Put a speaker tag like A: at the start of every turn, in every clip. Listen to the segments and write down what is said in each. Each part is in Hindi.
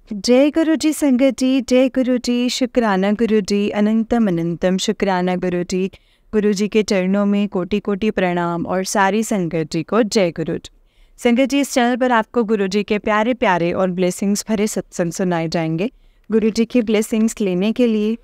A: जय गुरु जी संगत जी, जय गुरु जी, शुक्राना गुरु जी, अनंतम अनंतम शुक्राना गुरु जी। गुरु जी के चरणों में कोटि कोटि प्रणाम और सारी संगत जी को जय गुरु जी। संगत जी, इस चैनल पर आपको गुरु जी के प्यारे प्यारे और ब्लेसिंग्स भरे सत्संग सुनाए जाएंगे। गुरु जी की ब्लेसिंग्स लेने के लिए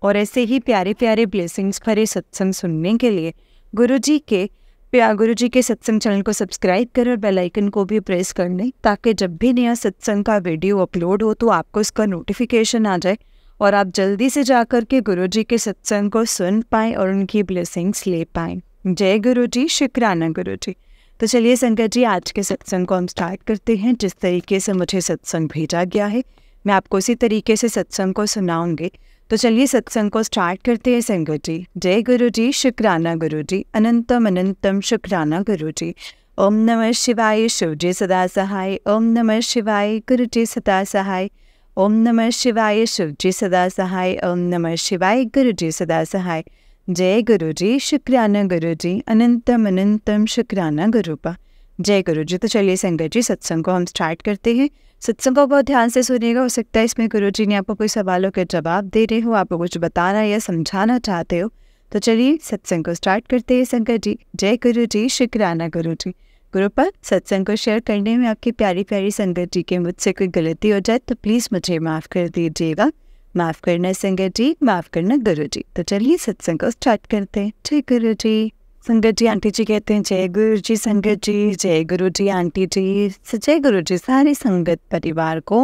A: और ऐसे ही प्यारे प्यारे ब्लेसिंग्स भरे सत्संग सुनने के लिए गुरु जी के सत्संग चैनल को सब्सक्राइब करें और बेल आइकन को भी प्रेस कर लें, ताकि जब भी नया सत्संग का वीडियो अपलोड हो तो आपको इसका नोटिफिकेशन आ जाए और आप जल्दी से जाकर के गुरु जी के सत्संग को सुन पाएँ और उनकी ब्लेसिंग्स ले पाएँ। जय गुरु जी, शुक्राना गुरु जी। तो चलिए संगत जी, आज के सत्संग को हम स्टार्ट करते हैं। जिस तरीके से मुझे सत्संग भेजा गया है मैं आपको उसी तरीके से सत्संग को सुनाऊंगी। तो चलिए सत्संग को स्टार्ट करते हैं संगत जी। जय गुरु जी, शुक्राना गुरु जी, अनंतम अनंतम शुक्राना गुरु जी। ओम नमः शिवाय, शिव जी सदा सहाय। ओम नमः शिवाय, गुरु जी सदा सहाय। ओम नमः शिवाय, शिव जी सदा सहाय। ओम नमः शिवाय, गुरु जी सदा सहाय। जय गुरु जी, शुक्राना गुरु जी, अनंतम अनंतम शुक्राना गुरुपा। जय गुरु जी। तो चलिए संगत जी, सत्संग को हम स्टार्ट करते हैं। सत्संग को बहुत ध्यान से सुनिएगा। हो सकता है इसमें गुरु जी ने आपको कोई सवालों के जवाब दे रहे हो, आपको कुछ बताना या समझाना चाहते हो। तो चलिए सत्संग को स्टार्ट करते हैं संगत जी। जय गुरु जी, शुक्राना गुरु जी। गुरु पर सत्संग को शेयर करने में आपकी प्यारी प्यारी संगत जी के मुझसे कोई गलती हो जाए तो प्लीज़ मुझे माफ़ कर दीजिएगा। माफ़ करना संगत जी, माफ़ करना गुरु जी। तो चलिए सत्संग को स्टार्ट करते हैं। जय गुरु जी। संगत जी आंटी जी कहते हैं जय गुरु जी संगत जी, जय गुरु जी आंटी जी, जय गुरु जी सारी संगत परिवार को।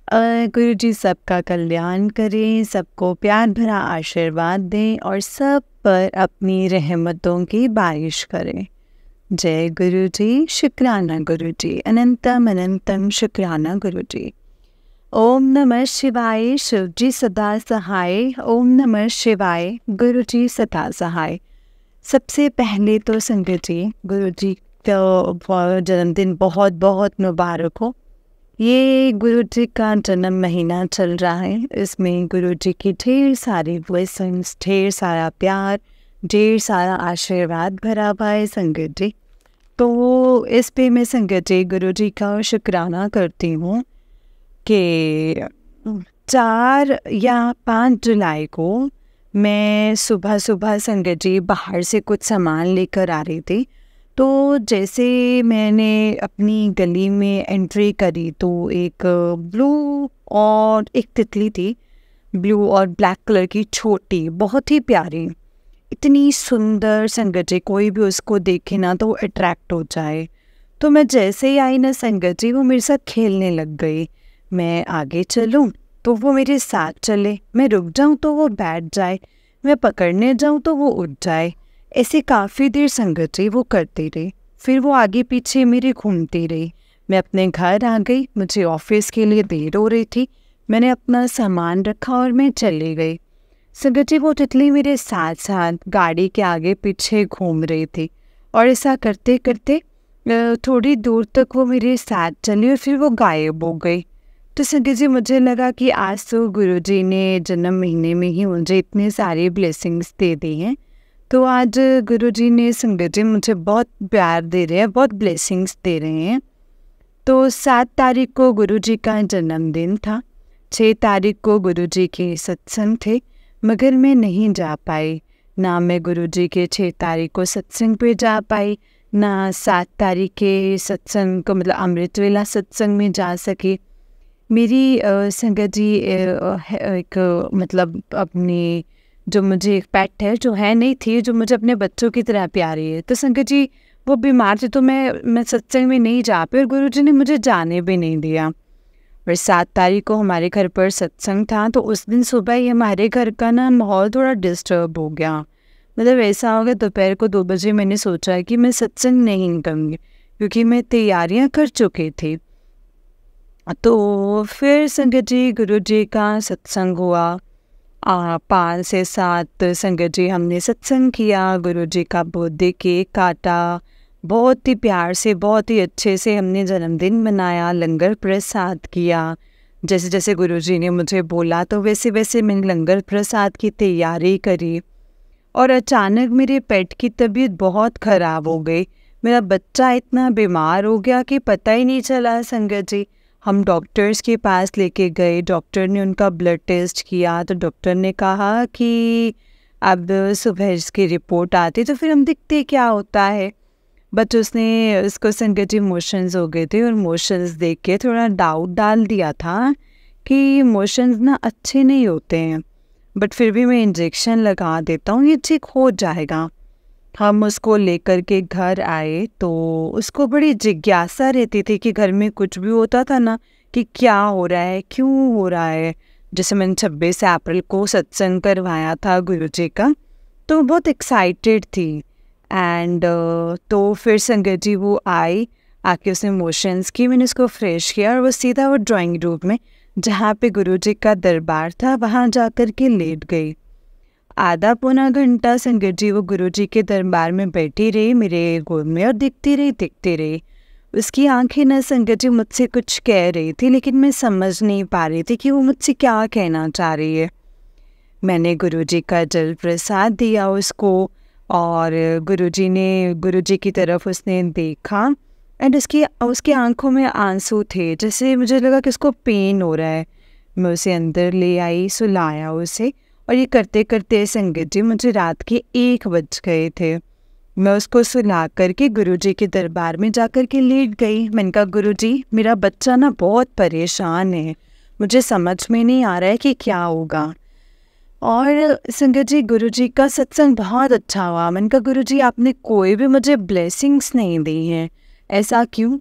A: गुरु जी सबका कल्याण करें, सबको प्यार भरा आशीर्वाद दें और सब पर अपनी रहमतों की बारिश करें। जय गुरु जी, शुक्राना गुरु जी, अनंतम अनंतम शुक्राना गुरु जी। ओम नमः शिवाय, शिव जी सदा सहाय। ओम नमः शिवाय, गुरु जी सदा सहाय। सबसे पहले तो संगत जी, गुरु जी का जन्मदिन बहुत बहुत मुबारक हो। ये गुरु जी का जन्म महीना चल रहा है, इसमें गुरु जी की ढेर सारी ब्लेसिंग्स, ढेर सारा प्यार, ढेर सारा आशीर्वाद भरा हुआ है संगत जी। तो इस पे मैं संगत जी गुरु जी का शुक्राना करती हूँ कि 4 या 5 जुलाई को मैं सुबह सुबह संगत जी बाहर से कुछ सामान लेकर आ रही थी। तो जैसे मैंने अपनी गली में एंट्री करी तो एक ब्लू और एक तितली थी, ब्लू और ब्लैक कलर की, छोटी, बहुत ही प्यारी, इतनी सुंदर संगत जी, कोई भी उसको देखे ना तो अट्रैक्ट हो जाए। तो मैं जैसे ही आई ना संगत जी, वो मेरे साथ खेलने लग गई। मैं आगे चलूँ तो वो मेरे साथ चले, मैं रुक जाऊं तो वो बैठ जाए, मैं पकड़ने जाऊं तो वो उठ जाए। ऐसे काफ़ी देर संगत जी वो करती रही। फिर वो आगे पीछे मेरे घूमती रही। मैं अपने घर आ गई, मुझे ऑफिस के लिए देर हो रही थी। मैंने अपना सामान रखा और मैं चली गई। संगत जी वो तितली मेरे साथ साथ गाड़ी के आगे पीछे घूम रही थी और ऐसा करते करते थोड़ी दूर तक वो मेरे साथ चली और फिर वो गायब हो गई। तो संगत जी मुझे लगा कि आज तो गुरु जी ने जन्म महीने में ही मुझे इतने सारे ब्लेसिंग्स दे दी हैं। तो आज गुरु जी ने संगत जी मुझे बहुत प्यार दे रहे हैं, बहुत ब्लेसिंग्स दे रहे हैं। तो 7 तारीख को गुरु जी का जन्मदिन था। 6 तारीख को गुरु जी के सत्संग थे, मगर मैं नहीं जा पाई। ना मैं गुरु जी के 6 तारीख को सत्संग पे जा पाई, ना 7 तारीख के सत्संग को मतलब अमृत वेला सत्संग में जा सकी। मेरी संगत जी एक मतलब अपनी जो मुझे एक पेट है जो है नहीं थी, जो मुझे अपने बच्चों की तरह प्यारी है। तो संगत जी वो बीमार थे तो मैं सत्संग में नहीं जा पाई और गुरु जी ने मुझे जाने भी नहीं दिया। और 7 तारीख को हमारे घर पर सत्संग था, तो उस दिन सुबह ही हमारे घर का ना माहौल थोड़ा डिस्टर्ब हो गया। मतलब ऐसा हो गया, दोपहर को 2 बजे मैंने सोचा कि मैं सत्संग नहीं करूँगी क्योंकि मैं तैयारियाँ कर चुकी थी। तो फिर संगत जी गुरु जी का सत्संग हुआ। 5 से 7 संगत जी हमने सत्संग किया, गुरु जी का बर्थडे केक काटा, बहुत ही प्यार से, बहुत ही अच्छे से हमने जन्मदिन मनाया, लंगर प्रसाद किया। जैसे जैसे गुरु जी ने मुझे बोला तो वैसे वैसे मैंने लंगर प्रसाद की तैयारी करी। और अचानक मेरे पेट की तबीयत बहुत ख़राब हो गई। मेरा बच्चा इतना बीमार हो गया कि पता ही नहीं चला संगत जी। हम डॉक्टर्स के पास लेके गए, डॉक्टर ने उनका ब्लड टेस्ट किया तो डॉक्टर ने कहा कि अब सुबह इसकी रिपोर्ट आती तो फिर हम देखते क्या होता है। बट उसको संगत जी मोशंस हो गए थे और मोशंस देख के थोड़ा डाउट डाल दिया था कि मोशंस ना अच्छे नहीं होते हैं, बट फिर भी मैं इंजेक्शन लगा देता हूँ, ये ठीक हो जाएगा। हम उसको लेकर के घर आए तो उसको बड़ी जिज्ञासा रहती थी कि घर में कुछ भी होता था ना कि क्या हो रहा है, क्यों हो रहा है। जैसे मैंने 26 अप्रैल को सत्संग करवाया था गुरुजी का, तो बहुत एक्साइटेड थी। एंड तो फिर संगत जी वो आई, आके उसने मोशंस की, मैंने उसको फ्रेश किया और वो सीधा वो ड्राइंग रूम में जहाँ पे गुरुजी का दरबार था वहाँ जा कर के लेट गई। आधा पौना घंटा संगत जी वो गुरुजी के दरबार में बैठी रही मेरे गोद में और देखती रही। उसकी आंखें न संगत जी मुझसे कुछ कह रही थी, लेकिन मैं समझ नहीं पा रही थी कि वो मुझसे क्या कहना चाह रही है। मैंने गुरुजी का जल प्रसाद दिया उसको और गुरुजी की तरफ उसने देखा एंड उसकी आंखों में आंसू थे, जैसे मुझे लगा कि उसको पेन हो रहा है। मैं उसे अंदर ले आई, सुलाया उसे, और ये करते करते संगत जी मुझे रात के 1 बज गए थे। मैं उसको सुला करके गुरुजी के दरबार में जाकर के लेट गई। मैंने कहा गुरुजी मेरा बच्चा ना बहुत परेशान है, मुझे समझ में नहीं आ रहा है कि क्या होगा। और संगत जी गुरुजी का सत्संग बहुत अच्छा हुआ। मैंने कहा गुरुजी आपने कोई भी मुझे ब्लेसिंग्स नहीं दी हैं, ऐसा क्यों?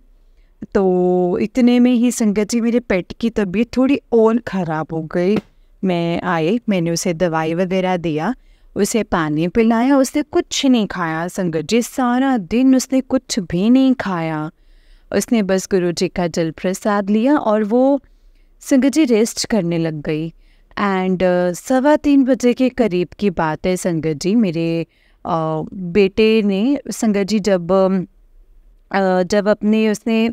A: तो इतने में ही संगत जी मेरे पेट की तबीयत थोड़ी और ख़राब हो गई। मैंने उसे दवाई वगैरह दिया, उसे पानी पिलाया, उसने कुछ नहीं खाया। संगत जी सारा दिन उसने कुछ भी नहीं खाया, उसने बस गुरुजी का जल प्रसाद लिया और वो संगत जी रेस्ट करने लग गई। एंड 3:15 बजे के करीब की बात है संगत जी, मेरे बेटे ने संगत जी जब उसने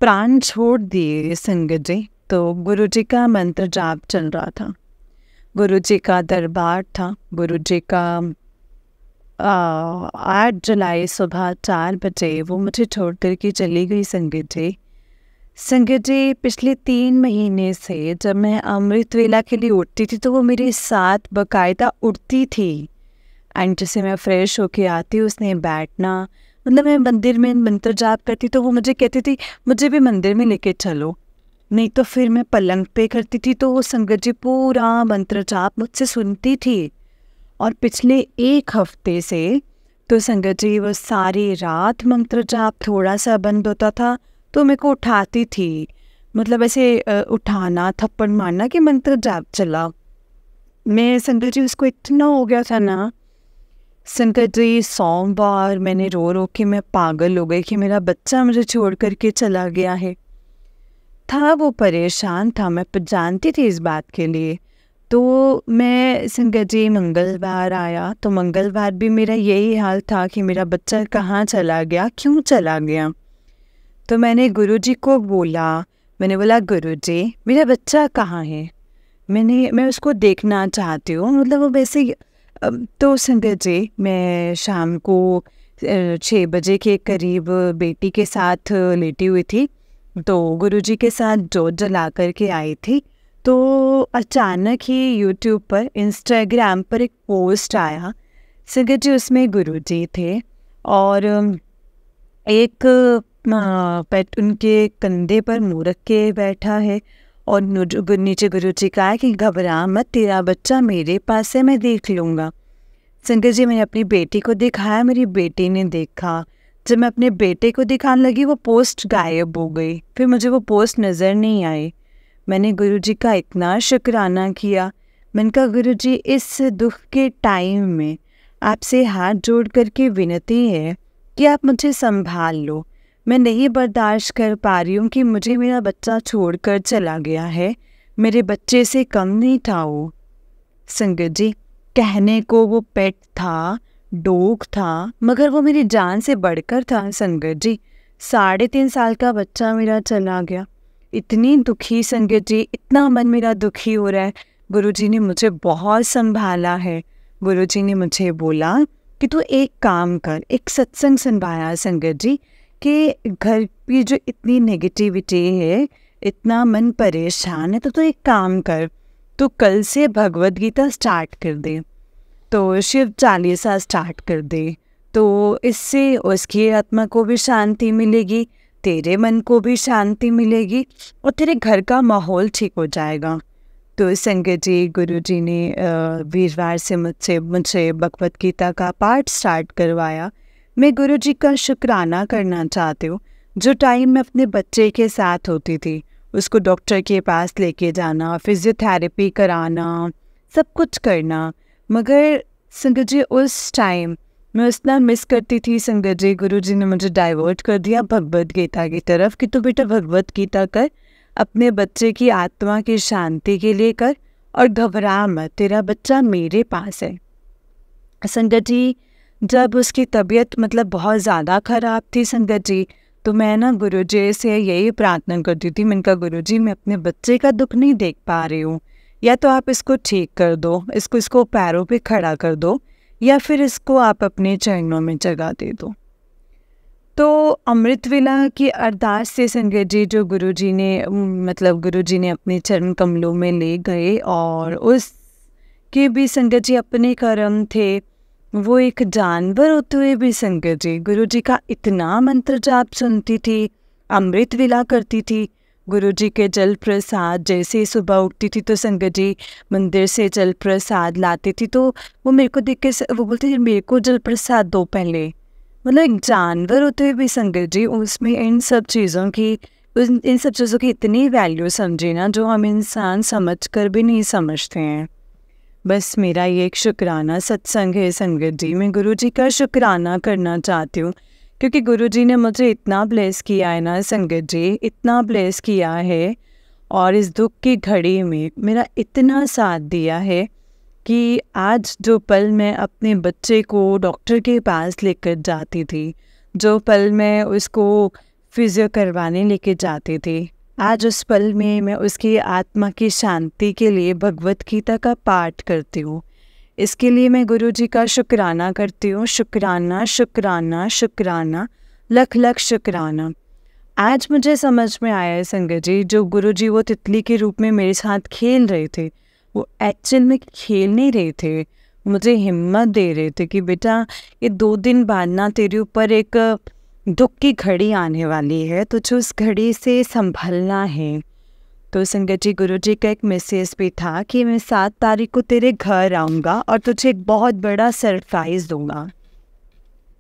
A: प्राण छोड़ दिए संगत जी, तो गुरुजी का मंत्र जाप चल रहा था, गुरुजी का दरबार था। गुरुजी का 8 जुलाई सुबह 4 बजे वो मुझे छोड़ कर के चली गई संगत जी पिछले 3 महीने से जब मैं अमृत वेला के लिए उठती थी तो वो मेरे साथ बाकायदा उठती थी। एंड जैसे मैं फ्रेश होके आती उसने बैठना, मतलब मैं मंदिर में मंत्र जाप करती तो वो मुझे कहती थी मुझे भी मंदिर में लेके चलो, नहीं तो फिर मैं पलंग पे करती थी तो वो संगत जी पूरा मंत्र जाप मुझसे सुनती थी। और पिछले 1 हफ्ते से तो संगत जी वो सारी रात मंत्र जाप, थोड़ा सा बंद होता था तो मेरे को उठाती थी, मतलब ऐसे उठाना, थप्पड़ मारना कि मंत्र जाप चला। मैं संगत जी उसको इतना हो गया था ना संगत जी, 100 बार मैंने रो रो के मैं पागल हो गई कि मेरा बच्चा मुझे छोड़ करके चला गया है। था वो परेशान था, मैं जानती थी इस बात के लिए। तो मैं संगत जी मंगलवार आया तो मंगलवार भी मेरा यही हाल था कि मेरा बच्चा कहाँ चला गया, क्यों चला गया। तो मैंने गुरुजी को बोला, मैंने बोला गुरुजी मेरा बच्चा कहाँ है, मैं उसको देखना चाहती हूँ, मतलब वो वैसे। तो संगत जी मैं शाम को 6 बजे के करीब बेटी के साथ लेटी हुई थी, तो गुरुजी के साथ जोत जला कर के आई थी। तो अचानक ही यूट्यूब पर, इंस्टाग्राम पर एक पोस्ट आया संगत जी, उसमें गुरुजी थे और एक पेट उनके कंधे पर मुँह रख के बैठा है और नीचे गुरुजी कहा है कि घबरा मत, तेरा बच्चा मेरे पास है, मैं देख लूँगा। संगत जी मैंने अपनी बेटी को दिखाया, मेरी बेटी ने देखा। जब मैं अपने बेटे को दिखाने लगी वो पोस्ट गायब हो गई, फिर मुझे वो पोस्ट नज़र नहीं आई। मैंने गुरुजी का इतना शुक्राना किया, मैंने कहा गुरुजी इस दुख के टाइम में आपसे हाथ जोड़ करके विनती है कि आप मुझे संभाल लो। मैं नहीं बर्दाश्त कर पा रही हूँ कि मुझे मेरा बच्चा छोड़कर चला गया है, मेरे बच्चे से कम नहीं था वो। संगत जी कहने को वो पेट था, डॉग था, मगर वो मेरी जान से बढ़कर था संगत जी। 3.5 साल का बच्चा मेरा चला गया, इतनी दुखी संगत जी, इतना मन मेरा दुखी हो रहा है। गुरुजी ने मुझे बहुत संभाला है। गुरुजी ने मुझे बोला कि तू एक काम कर, एक सत्संग सुनवाया संगत जी, कि घर की जो इतनी नेगेटिविटी है, इतना मन परेशान है, तो एक काम कर, तो कल से भगवद गीता स्टार्ट कर दे, तो शिव चालीसा स्टार्ट कर दे। तो इससे उसकी आत्मा को भी शांति मिलेगी, तेरे मन को भी शांति मिलेगी और तेरे घर का माहौल ठीक हो जाएगा। तो संगत जी, गुरु जी ने वीरवार से मुझे भगवद गीता का पाठ स्टार्ट करवाया। मैं गुरु जी का शुक्राना करना चाहती हूँ। जो टाइम मैं अपने बच्चे के साथ होती थी, उसको डॉक्टर के पास लेके जाना, फिजियोथेरेपी कराना, सब कुछ करना, मगर संगत जी उस टाइम मैं उतना मिस करती थी। संगत जी, गुरु जी ने मुझे डाइवर्ट कर दिया भगवद गीता की तरफ कि तू बेटा भगवद गीता कर, अपने बच्चे की आत्मा की शांति के लिए कर और घबरा मत, तेरा बच्चा मेरे पास है। संगत जी, जब उसकी तबीयत मतलब बहुत ज़्यादा ख़राब थी संगत जी, तो मैं ना गुरु जी से यही प्रार्थना करती थी। मैंने कहा गुरु जी, मैं अपने बच्चे का दुख नहीं देख पा रही हूँ, या तो आप इसको ठीक कर दो, इसको पैरों पे खड़ा कर दो, या फिर इसको आप अपने चरणों में जगह दे दो। तो अमृत वेला की अरदास से संगत जी, जो गुरु जी ने अपने चरण कमलों में ले गए, और उसके भी संगत जी अपने कर्म थे। वो एक जानवर होते हुए भी संगत जी गुरु जी का इतना मंत्र जाप सुनती थी, अमृत वेला करती थी। गुरु जी के जल प्रसाद, जैसे ही सुबह उठती थी तो संगत जी मंदिर से जल प्रसाद लाती थी, तो वो मेरे को देख के वो बोलती थी मेरे को जल प्रसाद दो पहले। मतलब एक जानवर होते हुए भी संगत जी उसमें इन सब चीज़ों की इतनी वैल्यू समझी ना, जो हम इंसान समझ कर भी नहीं समझते हैं। बस मेरा ये एक शुक्राना सत्संग है संगत जी। मैं गुरु जी का शुक्राना करना चाहती हूँ, क्योंकि गुरु जी ने मुझे इतना ब्लेस किया है ना संगत जी, इतना ब्लेस किया है, और इस दुख की घड़ी में मेरा इतना साथ दिया है कि आज जो पल मैं अपने बच्चे को डॉक्टर के पास लेकर जाती थी, जो पल मैं उसको फिजियो करवाने लेके जाती थी, आज उस पल में मैं उसकी आत्मा की शांति के लिए भगवद गीता का पाठ करती हूँ। इसके लिए मैं गुरु जी का शुक्राना करती हूँ। शुक्राना शुक्राना शुक्राना, लख लख शुक्राना। आज मुझे समझ में आया है संगत जी, जो गुरु जी वो तितली के रूप में मेरे साथ खेल रहे थे, वो एक्चुअल में खेल नहीं रहे थे, मुझे हिम्मत दे रहे थे कि बेटा ये 2 दिन बाद ना तेरे ऊपर एक दुख की घड़ी आने वाली है, तुझे उस घड़ी से संभलना है। तो संगत जी, गुरु जी का एक मैसेज भी था कि मैं 7 तारीख को तेरे घर आऊँगा और तुझे एक बहुत बड़ा सरप्राइज़ दूँगा।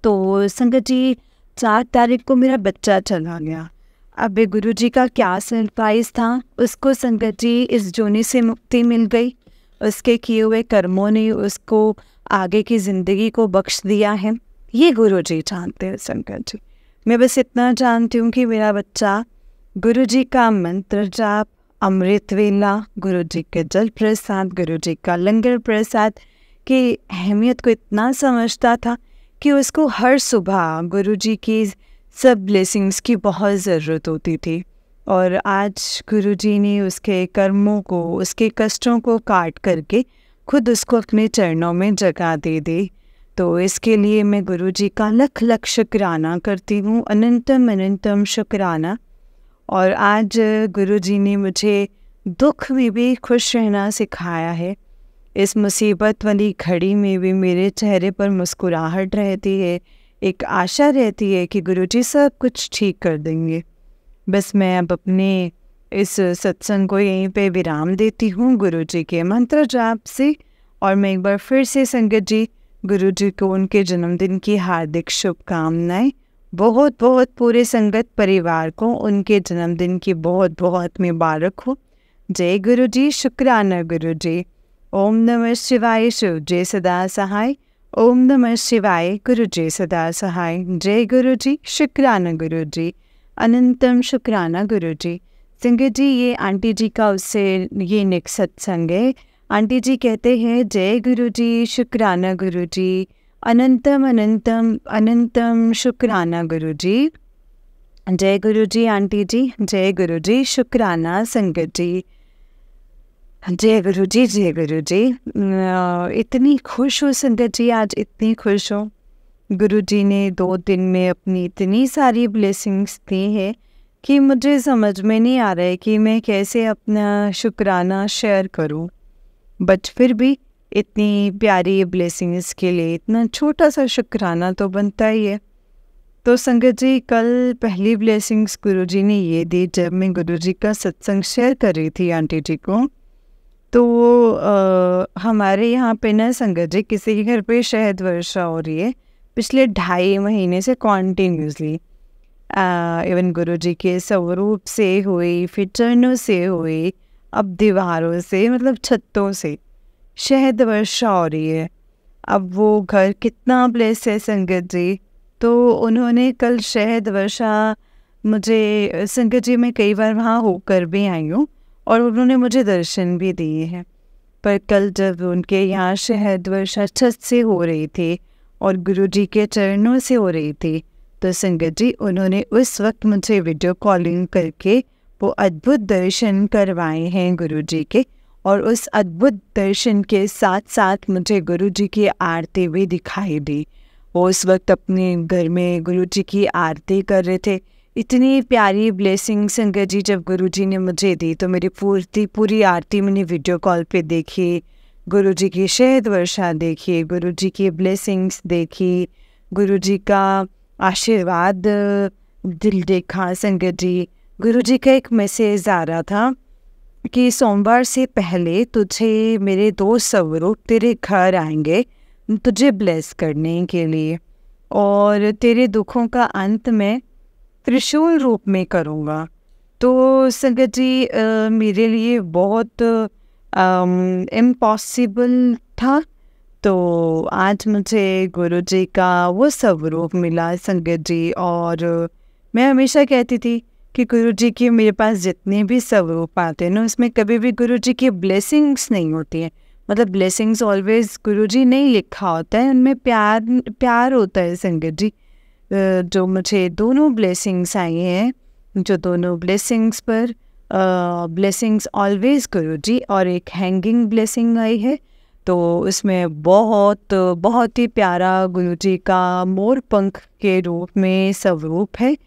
A: तो संगत जी, 4 तारीख को मेरा बच्चा चला गया। अब गुरु जी का क्या सरप्राइज़ था, उसको संगत जी इस जोनी से मुक्ति मिल गई, उसके किए हुए कर्मों ने उसको आगे की ज़िंदगी को बख्श दिया है। ये गुरु जी जानते हैं संगत जी। मैं बस इतना जानती हूँ कि मेरा बच्चा गुरु जी का मंत्र जाप, अमृत वेला, गुरु जी के जल प्रसाद, गुरु जी का लंगर प्रसाद की अहमियत को इतना समझता था कि उसको हर सुबह गुरु जी की सब ब्लेसिंग्स की बहुत ज़रूरत होती थी। और आज गुरु जी ने उसके कर्मों को, उसके कष्टों को काट करके खुद उसको अपने चरणों में जगह दे दी। तो इसके लिए मैं गुरु जी का लख लख शुक्राना करती हूँ, अनंतम अनंतम शुक्राना। और आज गुरु जी ने मुझे दुख में भी खुश रहना सिखाया है। इस मुसीबत वाली घड़ी में भी मेरे चेहरे पर मुस्कुराहट रहती है, एक आशा रहती है कि गुरु जी सब कुछ ठीक कर देंगे। बस मैं अब अपने इस सत्संग को यहीं पे विराम देती हूँ गुरु जी के मंत्र जाप से। और मैं एक बार फिर से संगत जी, गुरु जी को उनके जन्मदिन की हार्दिक शुभकामनाएं। बहुत बहुत पूरे संगत परिवार को उनके जन्मदिन की बहुत बहुत मुबारक हो। जय गुरु जी, शुक्राना गुरु जी। ओम नमः शिवाय, शिव जय सदा सहाय। ओम नमः शिवाय, गुरु जय सदा सहाय। जय गुरु जी, शुक्राना गुरु जी, अनंतम शुक्राना गुरु जी। संगत जी, ये आंटी जी का उससे ये नेक्स्ट सत्संग है। आंटी जी कहते हैं, जय गुरु जी, शुक्राना गुरु जी, अनंतम अनंतम अनंतम शुक्राना गुरु जी। जय गुरु जी आंटी जी, जय गुरु जी, शुक्राना संगत जी। जय गुरु जी, जय गुरु जी। इतनी खुश हो संगत जी, आज इतनी खुश हो। गुरुजी ने 2 दिन में अपनी इतनी सारी ब्लेसिंग्स दी है कि मुझे समझ में नहीं आ रहा है कि मैं कैसे अपना शुक्राना शेयर करूं। बट फिर भी इतनी प्यारी ब्लेसिंग्स के लिए इतना छोटा सा शुक्राना तो बनता ही है। तो संगत जी, कल पहली ब्लेसिंग्स गुरुजी ने ये दी जब मैं गुरुजी का सत्संग शेयर कर रही थी आंटी जी को। तो हमारे यहाँ पे ना संगत जी किसी के घर पे शहद वर्षा हो रही है पिछले 2.5 महीने से कॉन्टीन्यूसली। इवन गुरुजी के स्वरूप से हुई, फिर चरणों से हुई, अब दीवारों से, मतलब छतों से शहद वर्षा हो रही है। अब वो घर कितना ब्लेस है संगत जी। तो उन्होंने कल शहद वर्षा मुझे, संगत जी मैं कई बार वहाँ होकर भी आई हूँ और उन्होंने मुझे दर्शन भी दिए हैं। पर कल जब उनके यहाँ शहद वर्षा छत से हो रही थी और गुरुजी के चरणों से हो रही थी, तो संगत जी उन्होंने उस वक्त मुझे वीडियो कॉलिंग करके वो अद्भुत दर्शन करवाए हैं गुरुजी के। और उस अद्भुत दर्शन के साथ साथ मुझे गुरुजी की आरती भी दिखाई दी। वो उस वक्त अपने घर में गुरुजी की आरती कर रहे थे। इतनी प्यारी ब्लेसिंग संगत जी जब गुरुजी ने मुझे दी तो मेरी पूरी आरती मैंने वीडियो कॉल पे देखी, गुरुजी की शहद वर्षा देखी, गुरुजी की ब्लेसिंग्स देखी, गुरुजी का आशीर्वाद दिल देखा। संगत जी, गुरुजी का एक मैसेज आ रहा था कि सोमवार से पहले तुझे मेरे 2 स्वरूप तेरे घर आएंगे तुझे ब्लेस करने के लिए, और तेरे दुखों का अंत में त्रिशूल रूप में करूँगा। तो संगत जी मेरे लिए बहुत इम्पॉसिबल था। तो आज मुझे गुरुजी का वो स्वरूप मिला संगत जी। और मैं हमेशा कहती थी कि गुरुजी के मेरे पास जितने भी स्वरूप आते हैं ना, उसमें कभी भी गुरुजी की ब्लेसिंग्स नहीं होती हैं। मतलब ब्लेसिंग्स ऑलवेज गुरुजी नहीं लिखा होता है, उनमें प्यार होता है संगत जी। जो मुझे दोनों ब्लेसिंग्स आई हैं, जो दोनों ब्लेसिंग्स पर ब्लेसिंग्स ऑलवेज गुरुजी, और एक हैंगिंग ब्लेसिंग आई है। तो उसमें बहुत ही प्यारा गुरुजी का मोर पंख के रूप में स्वरूप है,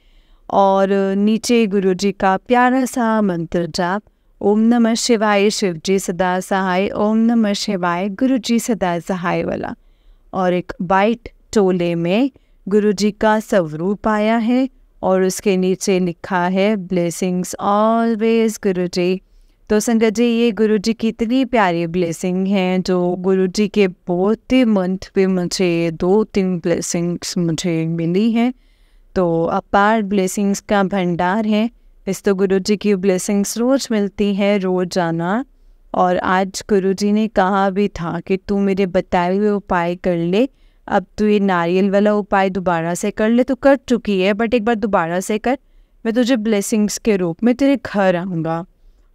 A: और नीचे गुरुजी का प्यारा सा मंत्र जाप, ओम नमः शिवाय शिवजी सदा सहाय, ओम नमः शिवाय गुरुजी सदा सहाय वाला। और एक वाइट टोले में गुरुजी का स्वरूप आया है और उसके नीचे लिखा है ब्लेसिंग्स ऑलवेज गुरुजी। तो संगत जी, ये गुरुजी की इतनी प्यारी ब्लेसिंग है जो गुरुजी के बहुत ही मंथ पे मुझे 2-3 ब्लेसिंग्स मुझे मिली हैं। तो अपार ब्लेसिंग्स का भंडार है। इस तो गुरुजी की ब्लेसिंग्स रोज़ मिलती है, रोज़ आना। और आज गुरुजी ने कहा भी था कि तू मेरे बताए हुए उपाय कर ले, अब तू ये नारियल वाला उपाय दोबारा से कर ले। तो कर चुकी है, बट एक बार दोबारा से कर, मैं तुझे ब्लेसिंग्स के रूप में तेरे घर आऊँगा।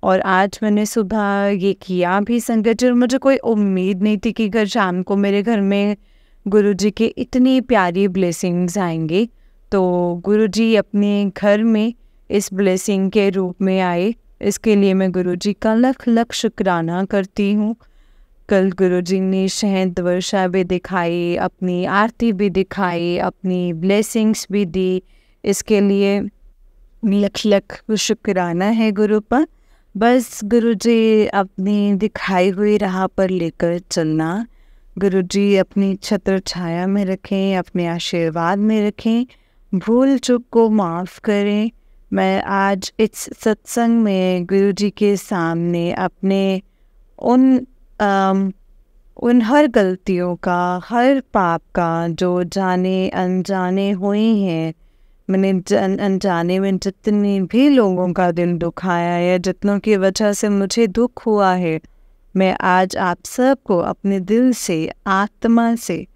A: और आज मैंने सुबह ये किया भी संगत जी। मुझे कोई उम्मीद नहीं थी कि कल शाम को मेरे घर में गुरुजी के इतनी प्यारी ब्लेसिंग्स आएंगी। तो गुरुजी अपने घर में इस ब्लेसिंग के रूप में आए, इसके लिए मैं गुरुजी का लख शुक्राना करती हूँ। कल गुरुजी ने शहद वर्षा भी दिखाई, अपनी आरती भी दिखाई, अपनी ब्लेसिंग्स भी दी। इसके लिए लख शुक्राना है गुरु पर। बस गुरुजी अपनी दिखाई हुई राह पर लेकर चलना। गुरुजी अपनी छत्र छाया में रखें, अपने आशीर्वाद में रखें, भूल चूक को माफ़ करें। मैं आज इस सत्संग में गुरुजी के सामने अपने उन हर गलतियों का, हर पाप का जो जाने अनजाने हुए हैं, मैंने अनजाने में जितने भी लोगों का दिल दुखाया है, जितनों की वजह से मुझे दुख हुआ है, मैं आज आप सबको अपने दिल से, आत्मा से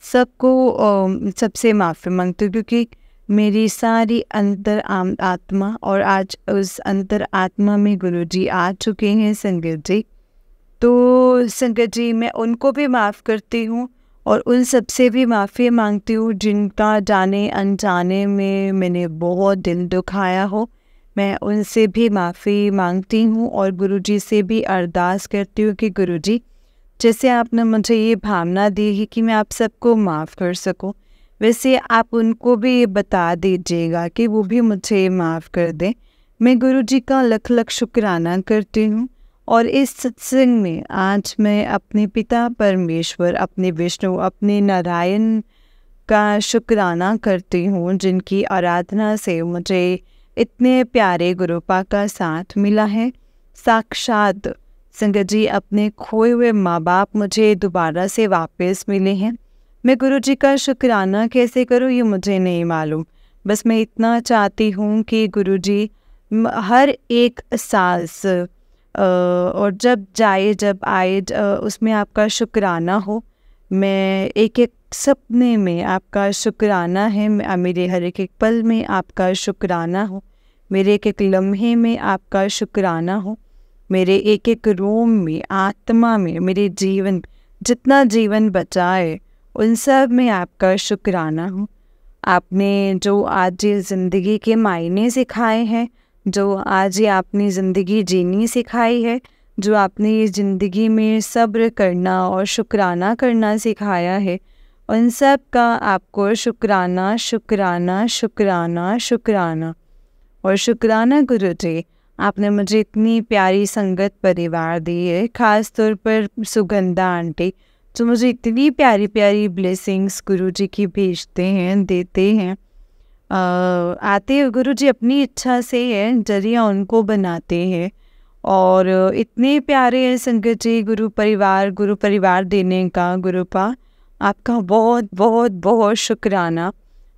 A: सबको सबसे माफ़ी मांगती हूँ। क्योंकि मेरी सारी अंतर आत्मा, और आज उस अंतर आत्मा में गुरुजी आ चुके हैं संगत जी। तो संगत जी, मैं उनको भी माफ़ करती हूँ और उन सबसे भी माफ़ी मांगती हूँ जिनका जाने अनजाने में मैंने बहुत दिल दुखाया हो। मैं उनसे भी माफ़ी मांगती हूँ और गुरुजी से भी अरदास करती हूँ कि गुरुजी, जैसे आपने मुझे ये भावना दी है कि मैं आप सबको माफ़ कर सकूँ, वैसे आप उनको भी बता दीजिएगा कि वो भी मुझे माफ़ कर दें। मैं गुरुजी का लख लख शुक्राना करती हूँ और इस सत्संग में आज मैं अपने पिता परमेश्वर, अपने विष्णु, अपने नारायण का शुक्राना करती हूँ, जिनकी आराधना से मुझे इतने प्यारे गुरुपा का साथ मिला है। साक्षात संगत जी, अपने खोए हुए माँ बाप मुझे दोबारा से वापस मिले हैं। मैं गुरुजी का शुक्राना कैसे करूँ ये मुझे नहीं मालूम। बस मैं इतना चाहती हूँ कि गुरुजी हर एक सांस और जब जाए जब आए उसमें आपका शुक्राना हो। मैं एक एक सपने में आपका शुक्राना है, मेरे हर एक एक पल में आपका शुक्राना हो, मेरे एक एक लम्हे में आपका शुक्राना हो, मेरे एक एक रोम में, आत्मा में, मेरे जीवन जितना जीवन बचा है उन सब में आपका शुक्राना हो। आपने जो आज ये ज़िंदगी के मायने सिखाए हैं, जो आज ये आपने ज़िंदगी जीनी सिखाई है, जो आपने ये ज़िंदगी में सब्र करना और शुक्राना करना सिखाया है, उन सब का आपको शुक्राना शुक्राना शुक्राना शुक्राना। और शुक्राना गुरुजी, आपने मुझे इतनी प्यारी संगत परिवार दी है, ख़ास तौर पर सुगंधा आंटी, जो मुझे इतनी प्यारी प्यारी ब्लेसिंग्स गुरुजी की भेजते हैं, देते हैं। आते गुरुजी अपनी इच्छा से है, जरिया उनको बनाते हैं और इतने प्यारे हैं संगत जी। गुरु परिवार देने का गुरुपा आपका बहुत बहुत बहुत शुक्राना।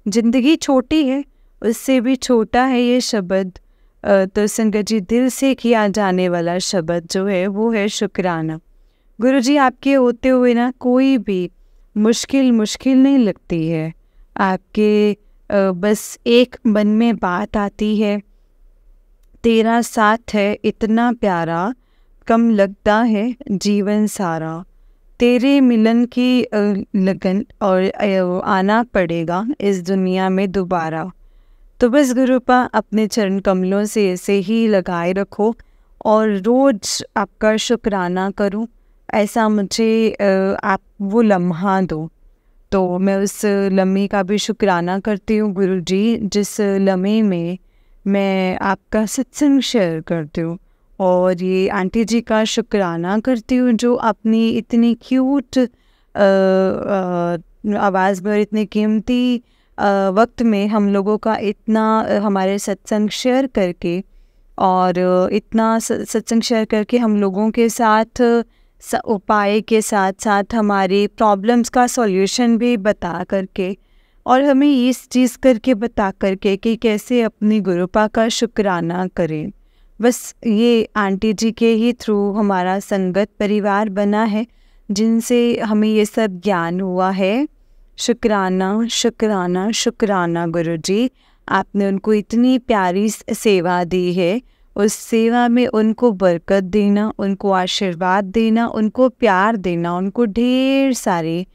A: ज़िंदगी छोटी है, उससे भी छोटा है ये शब्द, तो संगत जी दिल से किया जाने वाला शब्द जो है वो है शुक्राना। गुरुजी आपके होते हुए ना कोई भी मुश्किल नहीं लगती है। आपके बस एक मन में बात आती है, तेरा साथ है इतना प्यारा, कम लगता है जीवन सारा, तेरे मिलन की लगन और आना पड़ेगा इस दुनिया में दोबारा। तो बस गुरुपा अपने चरण कमलों से ऐसे ही लगाए रखो और रोज़ आपका शुक्राना करूं, ऐसा मुझे आप वो लम्हा दो। तो मैं उस लम्हे का भी शुक्राना करती हूँ गुरुजी, जिस लम्हे में मैं आपका सत्संग शेयर करती हूँ। और ये आंटी जी का शुक्राना करती हूँ जो अपनी इतनी क्यूट आवाज़ में और इतनी कीमती वक्त में हम लोगों का इतना हमारे सत्संग शेयर करके और इतना सत्संग शेयर करके हम लोगों के साथ उपाय के साथ साथ हमारी प्रॉब्लम्स का सॉल्यूशन भी बता करके और हमें इस चीज़ करके बता करके कि कैसे अपनी गुरुपा का शुक्राना करें। बस ये आंटी जी के ही थ्रू हमारा संगत परिवार बना है, जिनसे हमें ये सब ज्ञान हुआ है। शुक्राना शुक्राना शुक्राना गुरुजी, आपने उनको इतनी प्यारी सेवा दी है, उस सेवा में उनको बरकत देना, उनको आशीर्वाद देना, उनको प्यार देना, उनको ढेर सारी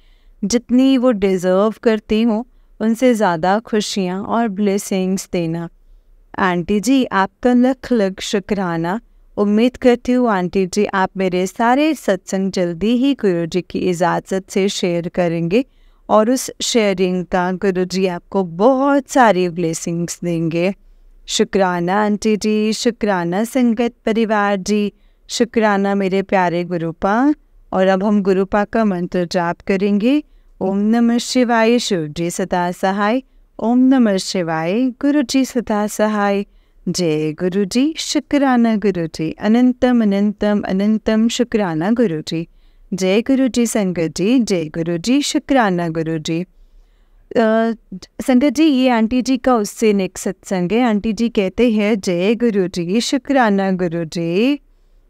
A: जितनी वो डिज़र्व करती हों उनसे ज़्यादा खुशियाँ और ब्लेसिंग्स देना। आंटी जी आपका लख लख शुक्राना। उम्मीद करती हूँ आंटी जी आप मेरे सारे सत्संग जल्दी ही गुरुजी की इजाज़त से शेयर करेंगे और उस शेयरिंग का गुरुजी आपको बहुत सारी ब्लेसिंग्स देंगे। शुक्राना आंटी जी, शुक्राना संगत परिवार जी, शुक्राना मेरे प्यारे गुरुपा। और अब हम गुरुपा का मंत्र जाप करेंगे। ओम नमः शिवाय, शिव जी सदा सहाय। ओम नमः शिवाय, गुरु जी सदा सहाय। जय गुरु जी, शुक्राना गुरु जी, अनंतम अनंतम अनंतम शुक्राना गुरु जी। जय गुरु जी संगत जी, जय गुरु जी, शुक्राना गुरु जी। संगत जी ये आंटी जी का उससे नेक्स्ट सत्संग है। आंटी जी कहते हैं जय गुरु जी, शुक्राना गुरु जी,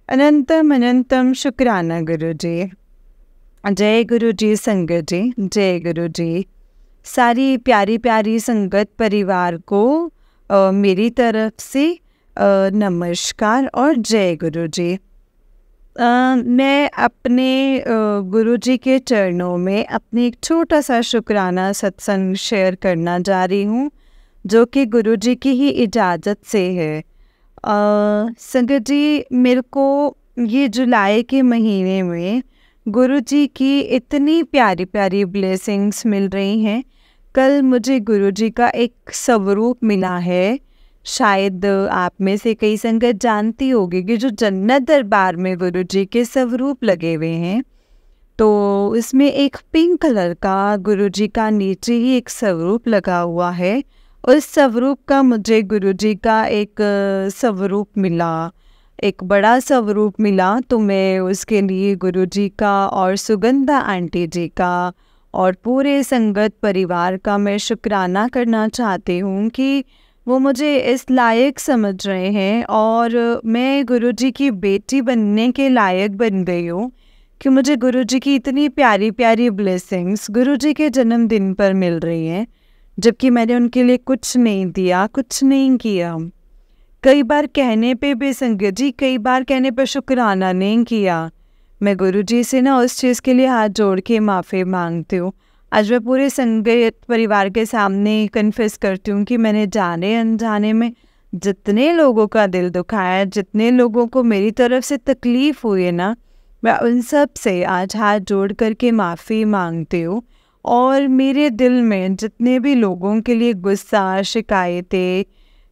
A: अनंतम अनंतम शुक्राना गुरु जी। जय गुरु जी संगत जी, जय गुरु जी। सारी प्यारी प्यारी संगत परिवार को मेरी तरफ से नमस्कार और जय गुरु जी। मैं अपने गुरु जी के चरणों में अपनी एक छोटा सा शुक्राना सत्संग शेयर करना जा रही हूँ, जो कि गुरु जी की ही इजाज़त से है। संगत जी मेरे को ये जुलाई के महीने में गुरु जी की इतनी प्यारी प्यारी ब्लेसिंग्स मिल रही हैं। कल मुझे गुरुजी का एक स्वरूप मिला है। शायद आप में से कई संगत जानती होगी कि जो जन्नत दरबार में गुरुजी के स्वरूप लगे हुए हैं, तो इसमें एक पिंक कलर का गुरुजी का नीचे ही एक स्वरूप लगा हुआ है। उस स्वरूप का मुझे गुरुजी का एक स्वरूप मिला, एक बड़ा स्वरूप मिला। तो मैं उसके लिए गुरुजी का और सुगंधा आंटी जी का और पूरे संगत परिवार का मैं शुक्राना करना चाहती हूँ कि वो मुझे इस लायक समझ रहे हैं और मैं गुरुजी की बेटी बनने के लायक बन गई हूँ कि मुझे गुरुजी की इतनी प्यारी प्यारी ब्लेसिंग्स गुरुजी के जन्मदिन पर मिल रही हैं, जबकि मैंने उनके लिए कुछ नहीं दिया, कुछ नहीं किया। कई बार कहने पे भी संगत जी, कई बार कहने पर शुक्राना नहीं किया। मैं गुरुजी से ना उस चीज़ के लिए हाथ जोड़ के माफ़ी मांगती हूँ। आज मैं पूरे संगत परिवार के सामने कन्फेस करती हूँ कि मैंने जाने अनजाने में जितने लोगों का दिल दुखाया, जितने लोगों को मेरी तरफ से तकलीफ़ हुई है ना, मैं उन सब से आज हाथ जोड़ करके माफ़ी मांगती हूँ। और मेरे दिल में जितने भी लोगों के लिए गुस्सा, शिकायतें,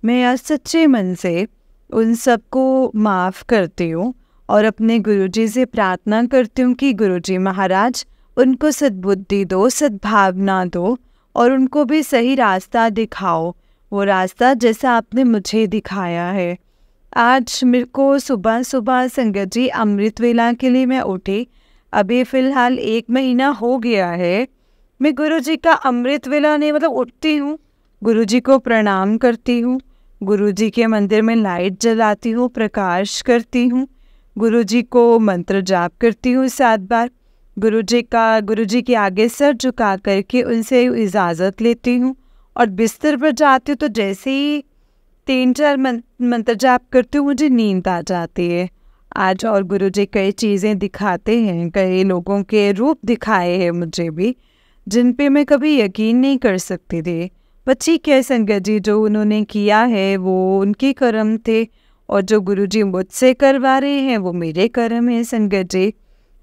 A: मैं आज सच्चे मन से उन सबको माफ़ करती हूँ और अपने गुरुजी से प्रार्थना करती हूँ कि गुरुजी महाराज उनको सद्बुद्धि दो, सद्भावना दो और उनको भी सही रास्ता दिखाओ, वो रास्ता जैसा आपने मुझे दिखाया है। आज मेरे को सुबह सुबह संगत जी अमृत वेला के लिए मैं उठी। अभी फ़िलहाल 1 महीना हो गया है। मैं गुरुजी का अमृत वेला नहीं, मतलब उठती हूँ, गुरुजी को प्रणाम करती हूँ, गुरुजी के मंदिर में लाइट जलाती हूँ, प्रकाश करती हूँ, गुरुजी को मंत्र जाप करती हूँ 7 बार, गुरुजी के आगे सर झुका करके उनसे इजाज़त लेती हूँ और बिस्तर पर जाती हूँ तो जैसे ही 3-4 मंत्र जाप करती हूँ मुझे नींद आ जाती है। आज और गुरुजी कई चीज़ें दिखाते हैं, कई लोगों के रूप दिखाए हैं मुझे भी, जिन पे मैं कभी यकीन नहीं कर सकती थी। पर ठीक है संगत जी, जो उन्होंने किया है वो उनके कर्म थे और जो गुरुजी मुझसे करवा रहे हैं वो मेरे कर्म हैं संगत जी।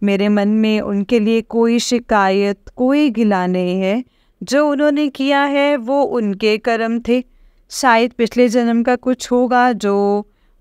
A: मेरे मन में उनके लिए कोई शिकायत, कोई गिला नहीं है। जो उन्होंने किया है वो उनके कर्म थे। शायद पिछले जन्म का कुछ होगा जो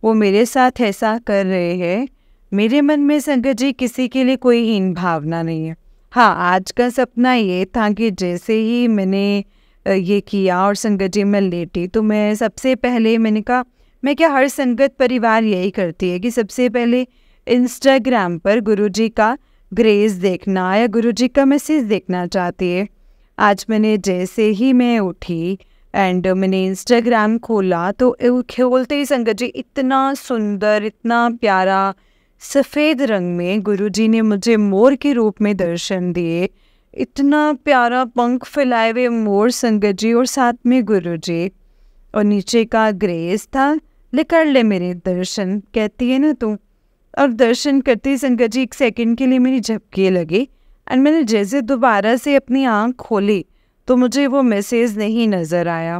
A: वो मेरे साथ ऐसा कर रहे हैं। मेरे मन में संगत जी किसी के लिए कोई हीन भावना नहीं है। हाँ, आज का सपना ये था कि जैसे ही मैंने ये किया और संगत जी मैं लेटी, तो मैं सबसे पहले मैंने कहा, मैं क्या हर संगत परिवार यही करती है कि सबसे पहले इंस्टाग्राम पर गुरुजी का ग्रेस देखना या गुरुजी का मैसेज देखना चाहती है। आज मैंने जैसे ही मैं उठी एंड मैंने इंस्टाग्राम खोला तो खोलते ही संगत जी इतना सुंदर, इतना प्यारा सफ़ेद रंग में गुरुजी ने मुझे मोर के रूप में दर्शन दिए। इतना प्यारा पंख फैलाए हुए मोर संगत जी और साथ में गुरुजी, और नीचे का ग्रेस था, ले कर ले मेरे दर्शन, कहती है ना तू। और दर्शन करते ही संगत जी 1 सेकंड के लिए मेरी झपकी लगी एंड मैंने जैसे दोबारा से अपनी आँख खोली तो मुझे वो मैसेज नहीं नज़र आया।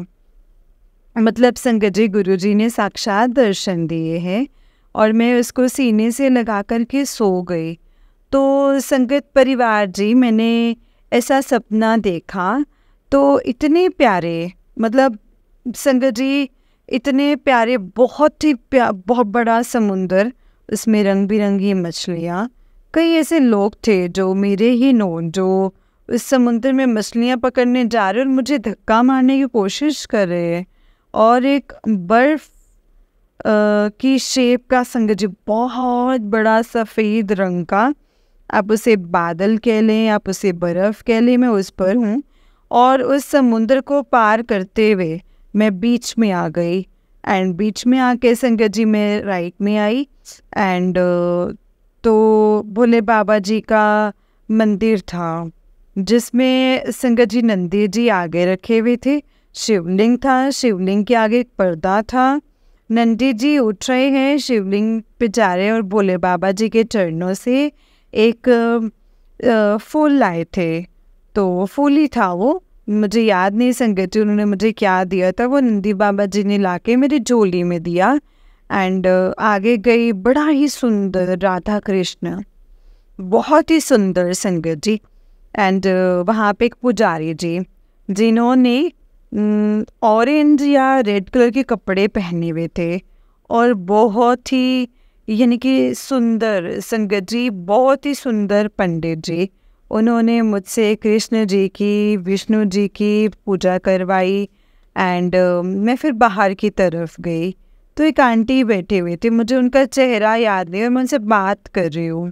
A: मतलब संगत जी गुरुजी ने साक्षात दर्शन दिए हैं और मैं उसको सीने से लगा कर के सो गई। तो संगत परिवार जी, मैंने ऐसा सपना देखा तो इतने प्यारे, मतलब संगत जी इतने प्यारे, बहुत ही बहुत बड़ा समुंदर, उसमें रंग बिरंगी मछलियाँ, कई ऐसे लोग थे जो मेरे ही नोन, जो उस समुंदर में मछलियाँ पकड़ने जा रहे और मुझे धक्का मारने की कोशिश कर रहे हैं। और एक बर्फ़ की शेप का संगत जी, बहुत बड़ा सफ़ेद रंग का, आप उसे बादल कह लें, आप उसे बर्फ़ कह लें, मैं उस पर हूँ। और उस समुंदर को पार करते हुए मैं बीच में आ गई एंड बीच में आके संगत जी मैं राइट में आई एंड तो भोले बाबा जी का मंदिर था जिसमें संगत जी नंदी जी आगे रखे हुए थे, शिवलिंग था, शिवलिंग के आगे एक पर्दा था, नंदी जी उठ रहे हैं, शिवलिंग पे जा रहे हैं और भोले बाबा जी के चरणों से एक फूल लाए थे। तो वो फूल ही था, वो मुझे याद नहीं संगत जी उन्होंने मुझे क्या दिया था, वो नंदी बाबा जी ने लाके मेरी झोली में दिया एंड आगे गई। बड़ा ही सुंदर राधा कृष्ण, बहुत ही सुंदर संगत जी। एंड वहाँ पे एक पुजारी जी, जिन्होंने ऑरेंज या रेड कलर के कपड़े पहने हुए थे और बहुत ही यानी कि सुंदर संगत जी, बहुत ही सुंदर पंडित जी। उन्होंने मुझसे कृष्ण जी की, विष्णु जी की पूजा करवाई एंड मैं फिर बाहर की तरफ गई तो एक आंटी बैठे हुए थे, मुझे उनका चेहरा याद नहीं और मैं उनसे बात कर रही हूँ।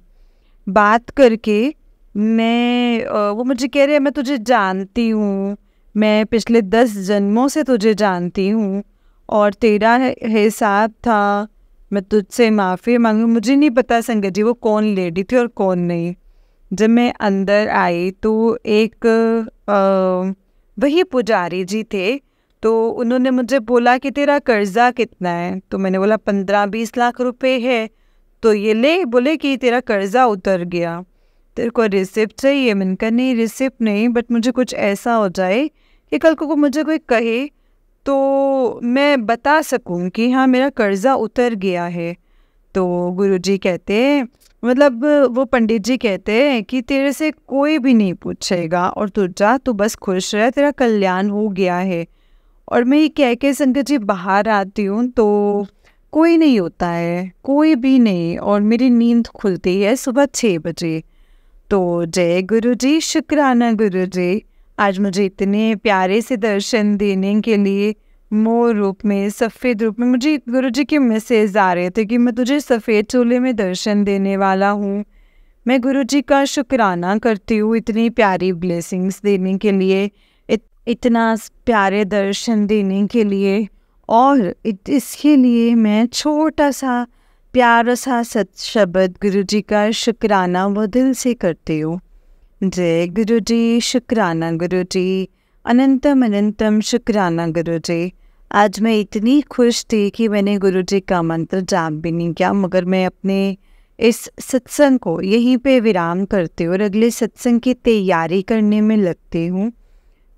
A: बात करके वो मुझे कह रहे हैं मैं तुझे जानती हूँ, मैं पिछले 10 जन्मों से तुझे जानती हूँ और तेरा हिसाब था, मैं तुझसे माफ़ी मांगू। मुझे नहीं पता संगत जी वो कौन लेडी थी और कौन नहीं। जब मैं अंदर आई तो एक वही पुजारी जी थे, तो उन्होंने मुझे बोला कि तेरा कर्जा कितना है। तो मैंने बोला 15-20 लाख रुपए है। तो ये ले, बोले कि तेरा कर्जा उतर गया, तेरे को रिसिप्ट चाहिए। मैंने कहा नहीं रिसिप्ट नहीं, बट मुझे कुछ ऐसा हो जाए कि कल को मुझे कोई कहे तो मैं बता सकूं कि हाँ मेरा कर्जा उतर गया है। तो गुरुजी कहते हैं, मतलब वो पंडित जी कहते हैं कि तेरे से कोई भी नहीं पूछेगा और तू जा, तू बस खुश रह, तेरा कल्याण हो गया है। और मैं ये कह के संगत जी बाहर आती हूँ तो कोई नहीं होता है, कोई भी नहीं, और मेरी नींद खुलती है सुबह 6 बजे। तो जय गुरु जी, शुक्राना गुरु जी, आज मुझे इतने प्यारे से दर्शन देने के लिए, मोर रूप में, सफ़ेद रूप में। मुझे गुरु जी के मैसेज आ रहे थे कि मैं तुझे सफ़ेद चोले में दर्शन देने वाला हूँ। मैं गुरु जी का शुक्राना करती हूँ इतनी प्यारी ब्लेसिंग्स देने के लिए, इतना प्यारे दर्शन देने के लिए। और इसके लिए मैं छोटा सा प्यारा सा सत शब्द गुरु जी का शुक्राना वो दिल से करती हूँ। जय गुरु जी, शुक्राना गुरु जी, अनंतम अनंतम शुक्राना गुरु जी। आज मैं इतनी खुश थी कि मैंने गुरु जी का मंत्र जाप भी नहीं किया, मगर मैं अपने इस सत्संग को यहीं पे विराम करती हूँ और अगले सत्संग की तैयारी करने में लगती हूँ।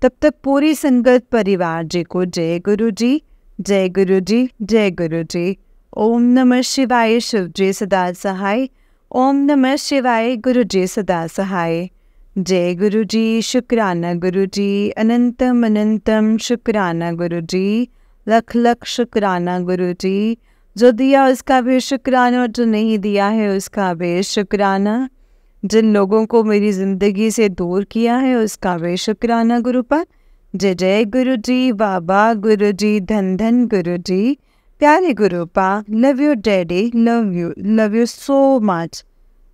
A: तब तक पूरी संगत परिवार जी को जय गुरु जी, जय गुरु जी, जय गुरु जी। ओम नमः शिवाय, शिव जी सदा सहाय। ओम नमः शिवाय, गुरु जी सदा सहाय। जय गुरु जी, शुक्राना गुरु जी, अनंतम अनंतम शुक्राना गुरु जी, लख लख शुक्राना गुरु जी। जो दिया उसका भी शुक्राना और जो नहीं दिया है उसका भी शुक्राना। जिन लोगों को मेरी ज़िंदगी से दूर किया है उसका भी शुक्राना गुरु पर। जय जय गुरु जी, बाबा गुरु जी, धन धन गुरु जी, प्यारे गुरु पा, love you daddy, love you so much.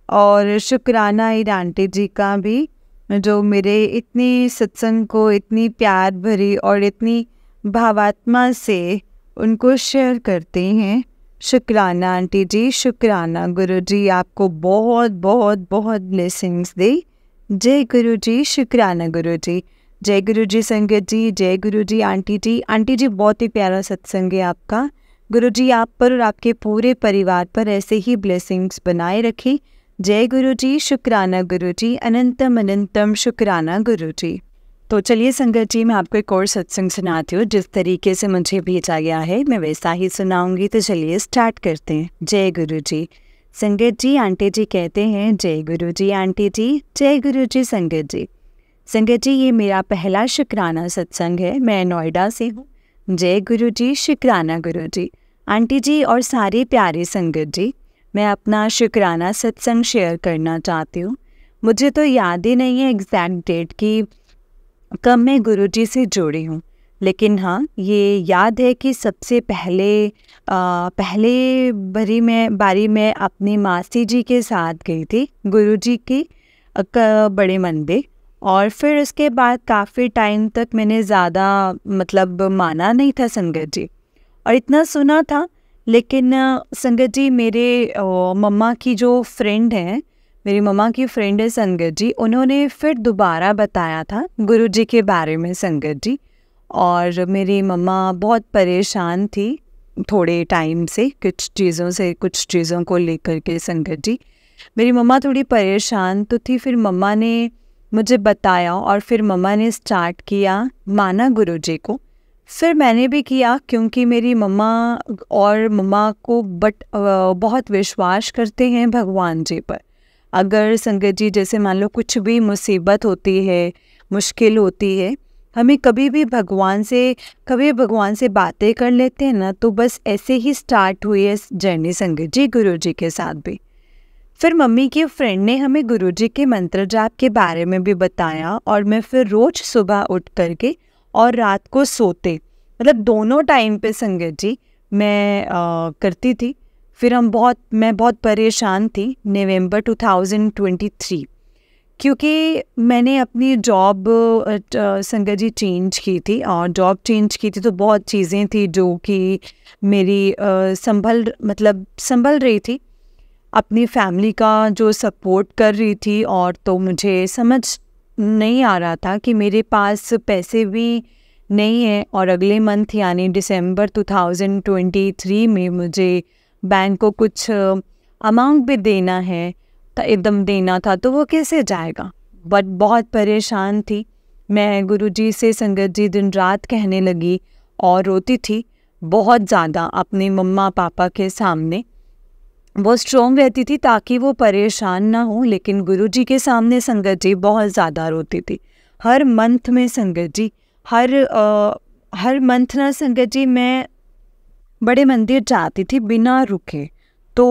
A: और शुक्राना इन आंटी जी का भी, जो मेरे इतनी सत्संग को इतनी प्यार भरी और इतनी भावात्मा से उनको शेयर करते हैं। शुक्राना आंटी जी, शुक्राना गुरु जी, आपको बहुत बहुत बहुत ब्लेसिंग्स दे। जय गुरु जी, शुक्राना गुरु जी, जय गुरु जी संगत जी, जय गुरु जी आंटी जी। आंटी जी बहुत ही प्यारा सत्संग है आपका। गुरु जी आप पर और आपके पूरे परिवार पर ऐसे ही ब्लेसिंग्स बनाए रखें। जय गुरु जी, शुक्राना गुरु जी, अनंतम अनंतम शुक्राना गुरु जी। तो चलिए संगत जी, मैं आपको एक और सत्संग सुनाती हूँ। जिस तरीके से मुझे भेजा गया है मैं वैसा ही सुनाऊंगी। तो चलिए स्टार्ट करते हैं। जय गुरु जी। संगत जी, आंटी जी कहते हैं जय गुरु जी आंटी जी, जय गुरु जी संगत जी। संगत जी, ये मेरा पहला शुक्राना सत्संग है, मैं नोएडा से हूँ। जय गुरु जी, शुक्राना गुरु जी। आंटी जी और सारे प्यारे संगत जी, मैं अपना शुक्राना सत्संग शेयर करना चाहती हूँ। मुझे तो याद ही नहीं है एग्जैक्ट डेट की कब मैं गुरुजी से जुड़ी हूँ, लेकिन हाँ ये याद है कि सबसे पहले बारी मैं अपनी मासी जी के साथ गई थी गुरुजी की बड़े मंदिर। और फिर उसके बाद काफ़ी टाइम तक मैंने ज़्यादा मतलब माना नहीं था संगत जी, और इतना सुना था। लेकिन संगत जी मेरे मम्मा की जो फ्रेंड है, मेरी मम्मा की फ्रेंड है संगत जी, उन्होंने फिर दोबारा बताया था गुरुजी के बारे में संगत जी। और मेरी मम्मा बहुत परेशान थी थोड़े टाइम से, कुछ चीज़ों को लेकर के संगत जी। मेरी मम्मा थोड़ी परेशान तो थी, फिर मम्मा ने मुझे बताया और फिर मम्मा ने स्टार्ट किया माना गुरुजी को। फिर मैंने भी किया, क्योंकि मेरी मम्मा को बहुत विश्वास करते हैं भगवान जी पर। अगर संगत जी जैसे मान लो कुछ भी मुसीबत होती है, मुश्किल होती है, हमें कभी भगवान से बातें कर लेते हैं ना, तो बस ऐसे ही स्टार्ट हुई है जर्नी संगत जी गुरुजी के साथ भी। फिर मम्मी की फ्रेंड ने हमें गुरुजी के मंत्र जाप के बारे में भी बताया, और मैं फिर रोज़ सुबह उठ करके और रात को सोते, मतलब दोनों टाइम पे संगत जी मैं करती थी। फिर मैं बहुत परेशान थी नवंबर 2023, क्योंकि मैंने अपनी जॉब संगत जी चेंज की थी, और जॉब चेंज की थी तो बहुत चीज़ें थी जो कि मेरी संभल रही थी, अपनी फैमिली का जो सपोर्ट कर रही थी। और तो मुझे समझ नहीं आ रहा था कि मेरे पास पैसे भी नहीं है, और अगले मंथ यानी दिसंबर 2023 में मुझे बैंक को कुछ अमाउंट भी देना है, एकदम देना था, तो वो कैसे जाएगा। बट बहुत परेशान थी मैं। गुरुजी से संगत जी दिन रात कहने लगी और रोती थी बहुत ज़्यादा अपने मम्मा पापा के सामने। वो स्ट्रॉन्ग रहती थी ताकि वो परेशान ना हो, लेकिन गुरुजी के सामने संगत जी बहुत ज़्यादा रोती थी। हर मंथ में संगत जी हर मंथ ना संगत जी मैं बड़े मंदिर जाती थी बिना रुके। तो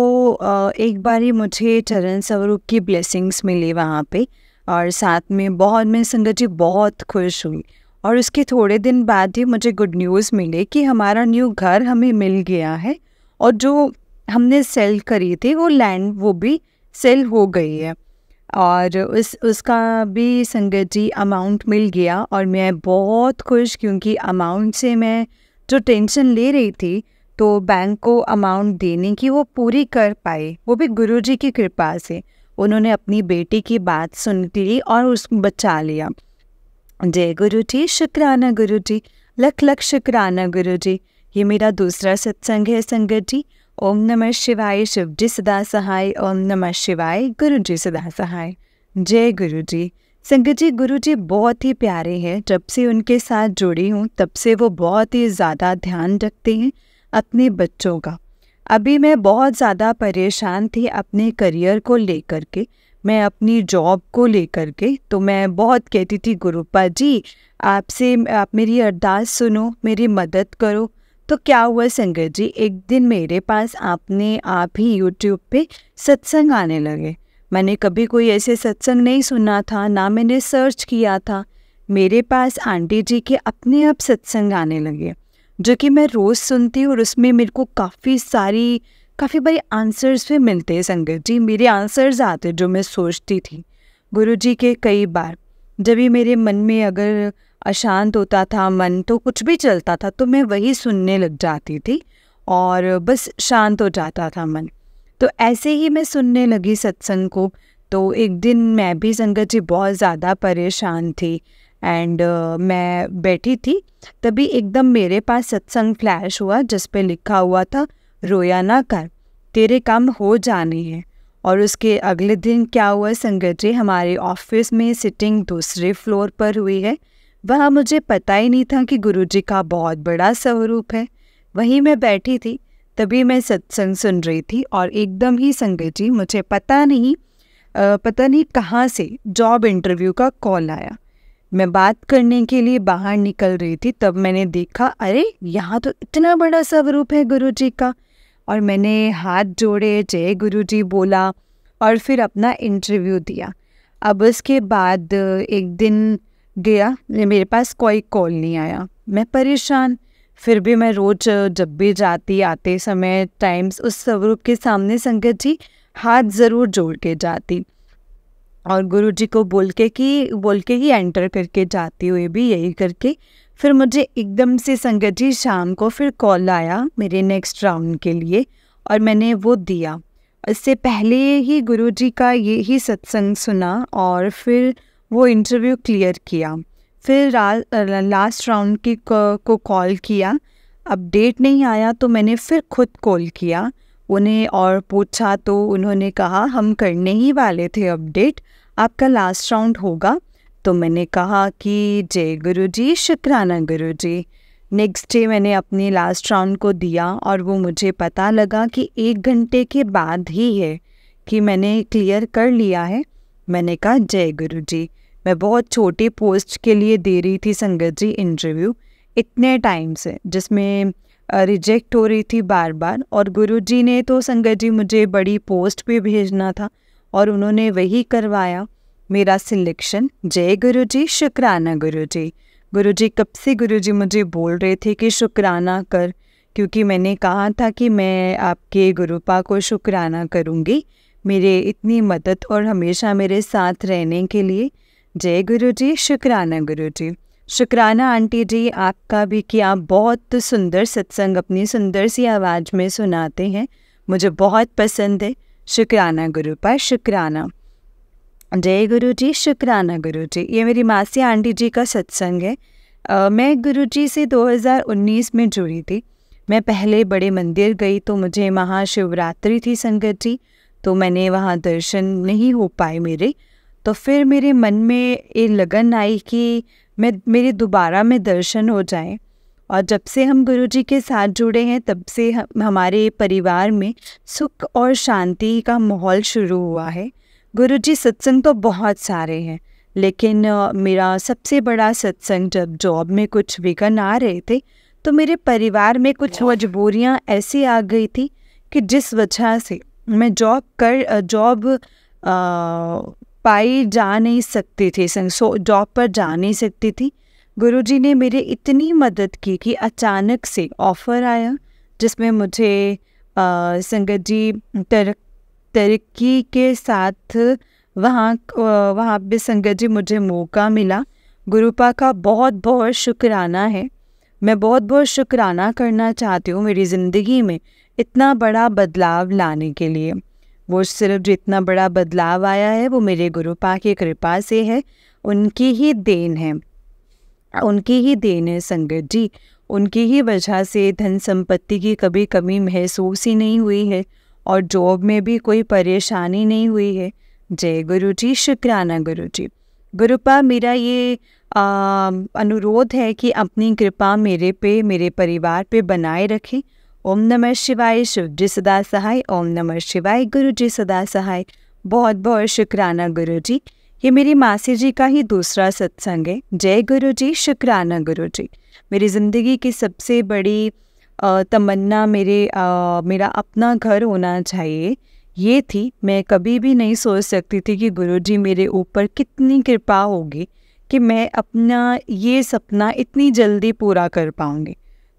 A: एक बारी मुझे चरण स्वरूप की ब्लेसिंग्स मिली वहाँ पे, और साथ में मैं संगत जी बहुत खुश हुई। और उसके थोड़े दिन बाद ही मुझे गुड न्यूज़ मिले कि हमारा न्यू घर हमें मिल गया है, और जो हमने सेल करी थी वो लैंड वो भी सेल हो गई है, और उसका भी संगत जी अमाउंट मिल गया। और मैं बहुत खुश, क्योंकि अमाउंट से मैं जो टेंशन ले रही थी तो बैंक को अमाउंट देने की वो पूरी कर पाए, वो भी गुरुजी की कृपा से। उन्होंने अपनी बेटी की बात सुन ली और उसको बचा लिया। जय गुरु जी, शुक्राना गुरु जी, लख लख शुक्राना गुरु जी। ये मेरा दूसरा सत्संग है संगत जी। ओम नमः शिवाय, शिव जी सदा सहाय। ओम नमः शिवाय, गुरु जी सदा सहाय। जय गुरु जी। संगत जी गुरु जी बहुत ही प्यारे हैं। जब से उनके साथ जुड़ी हूँ तब से वो बहुत ही ज़्यादा ध्यान रखते हैं अपने बच्चों का। अभी मैं बहुत ज़्यादा परेशान थी अपने करियर को लेकर के, मैं अपनी जॉब को लेकर के। तो मैं बहुत कहती थी गुरुपा जी आप मेरी अरदास सुनो, मेरी मदद करो। तो क्या हुआ संगत जी, एक दिन मेरे पास आप ही यूट्यूब पे सत्संग आने लगे। मैंने कभी कोई ऐसे सत्संग नहीं सुना था, ना मैंने सर्च किया था। मेरे पास आंटी जी के अपने आप सत्संग आने लगे, जो कि मैं रोज़ सुनती हूँ, और उसमें मेरे को काफ़ी बड़े आंसर्स भी मिलते हैं संगत जी। मेरे आंसर्स आते जो मैं सोचती थी गुरुजी के। कई बार जब भी मेरे मन में अगर अशांत होता था मन, तो कुछ भी चलता था तो मैं वही सुनने लग जाती थी, और बस शांत हो जाता था मन। तो ऐसे ही मैं सुनने लगी सत्संग को। तो एक दिन मैं भी संगत जी बहुत ज़्यादा परेशान थी, एंड मैं बैठी थी, तभी एकदम मेरे पास सत्संग फ्लैश हुआ जिस पे लिखा हुआ था, रोया ना कर, तेरे काम हो जाने हैं। और उसके अगले दिन क्या हुआ संगत जी, हमारे ऑफिस में सिटिंग दूसरे फ्लोर पर हुई है। वहाँ मुझे पता ही नहीं था कि गुरुजी का बहुत बड़ा स्वरूप है। वहीं मैं बैठी थी, तभी मैं सत्संग सुन रही थी, और एकदम ही संगत जी मुझे पता नहीं कहाँ से जॉब इंटरव्यू का कॉल आया। मैं बात करने के लिए बाहर निकल रही थी, तब मैंने देखा अरे यहाँ तो इतना बड़ा स्वरूप है गुरुजी का। और मैंने हाथ जोड़े, जय गुरुजी बोला, और फिर अपना इंटरव्यू दिया। अब उसके बाद एक दिन गया, मेरे पास कोई कॉल नहीं आया। मैं परेशान, फिर भी मैं रोज़ जब भी जाती आते समय टाइम्स उस स्वरूप के सामने संगत जी हाथ ज़रूर जोड़ के जाती, और गुरुजी को बोल के ही एंटर करके जाती हुई भी यही करके। फिर मुझे एकदम से संगत जी शाम को फिर कॉल आया मेरे नेक्स्ट राउंड के लिए, और मैंने वो दिया। इससे पहले ही गुरुजी का ये ही सत्संग सुना, और फिर वो इंटरव्यू क्लियर किया। फिर लास्ट राउंड को कॉल किया, अपडेट नहीं आया तो मैंने फिर खुद कॉल किया उन्हें और पूछा, तो उन्होंने कहा हम करने ही वाले थे अपडेट, आपका लास्ट राउंड होगा। तो मैंने कहा कि जय गुरुजी, शुक्राना गुरुजी। नेक्स्ट डे मैंने अपने लास्ट राउंड को दिया, और वो मुझे पता लगा कि 1 घंटे के बाद ही है कि मैंने क्लियर कर लिया है। मैंने कहा जय गुरुजी। मैं बहुत छोटी पोस्ट के लिए दे रही थी संगत जी इंटरव्यू इतने टाइम से, जिसमें रिजेक्ट हो रही थी बार बार। और गुरुजी ने तो संगत जी मुझे बड़ी पोस्ट पे भेजना था और उन्होंने वही करवाया मेरा सिलेक्शन। जय गुरुजी, शुक्राना गुरुजी। गुरुजी कब से गुरुजी मुझे बोल रहे थे कि शुक्राना कर, क्योंकि मैंने कहा था कि मैं आपके गुरुपा को शुक्राना करूँगी मेरे इतनी मदद और हमेशा मेरे साथ रहने के लिए। जय गुरुजी, शुक्राना गुरुजी। शुक्राना आंटी जी आपका भी कि आप बहुत सुंदर सत्संग अपनी सुंदर सी आवाज़ में सुनाते हैं, मुझे बहुत पसंद है। शुक्राना गुरुपा, शुक्राना। जय गुरुजी, शुक्राना गुरुजी। ये मेरी मासी आंटी जी का सत्संग है। मैं गुरुजी से 2019 में जुड़ी थी। मैं पहले बड़े मंदिर गई तो मुझे महाशिवरात्रि थी संगत जी, तो मैंने वहाँ दर्शन नहीं हो पाए मेरे। तो फिर मेरे मन में ये लगन आई कि मेरे दोबारा में दर्शन हो जाए। और जब से हम गुरुजी के साथ जुड़े हैं तब से हमारे परिवार में सुख और शांति का माहौल शुरू हुआ है। गुरुजी सत्संग तो बहुत सारे हैं, लेकिन मेरा सबसे बड़ा सत्संग जब जॉब में कुछ विघ्न आ रहे थे तो मेरे परिवार में कुछ मजबूरियां ऐसी आ गई थी कि जिस वजह से मैं जॉब पाई जा नहीं सकती थी, जॉब पर जा नहीं सकती थी। गुरुजी ने मेरे इतनी मदद की कि अचानक से ऑफ़र आया जिसमें मुझे संगत जी तरक्की के साथ वहाँ पे संगत जी मुझे मौका मिला। गुरुपा का बहुत बहुत शुक्राना है। मैं बहुत बहुत शुक्राना करना चाहती हूँ मेरी ज़िंदगी में इतना बड़ा बदलाव लाने के लिए। वो सिर्फ जितना बड़ा बदलाव आया है वो मेरे गुरुपा की कृपा से है, उनकी ही देन है, उनकी ही देन है संगत जी। उनकी ही वजह से धन संपत्ति की कभी कमी महसूस ही नहीं हुई है और जॉब में भी कोई परेशानी नहीं हुई है। जय गुरुजी, शुक्राना गुरुजी। गुरुपा मेरा ये अनुरोध है कि अपनी कृपा मेरे पे, मेरे परिवार पे बनाए रखें। ओम नमः शिवाय, शिव जी सदा सहाय। ओम नमः शिवाय, गुरु जी सदा सहाय। बहुत बहुत शुक्राना गुरु जी। ये मेरी मासी जी का ही दूसरा सत्संग है। जय गुरु जी, शुक्राना गुरु जी। मेरी ज़िंदगी की सबसे बड़ी तमन्ना मेरा अपना घर होना चाहिए, ये थी। मैं कभी भी नहीं सोच सकती थी कि गुरु जी मेरे ऊपर कितनी कृपा होगी कि मैं अपना ये सपना इतनी जल्दी पूरा कर पाऊँगी।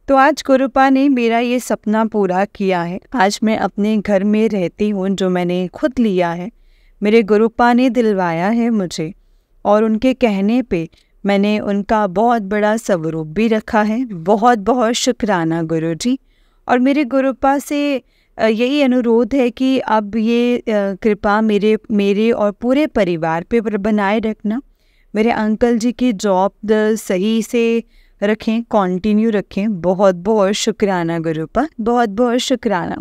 A: तो आज गुरुपा ने मेरा ये सपना पूरा किया है। आज मैं अपने घर में रहती हूँ जो मैंने खुद लिया है, मेरे गुरुपा ने दिलवाया है मुझे, और उनके कहने पे मैंने उनका बहुत बड़ा स्वरूप भी रखा है। बहुत बहुत शुक्राना गुरुजी। और मेरे गुरुपा से यही अनुरोध है कि अब ये कृपा मेरे और पूरे परिवार पे बनाए रखना। मेरे अंकल जी की जॉब सही से रखें, कंटिन्यू रखें। बहुत बहुत शुक्राना गुरुपा, बहुत बहुत शुक्राना।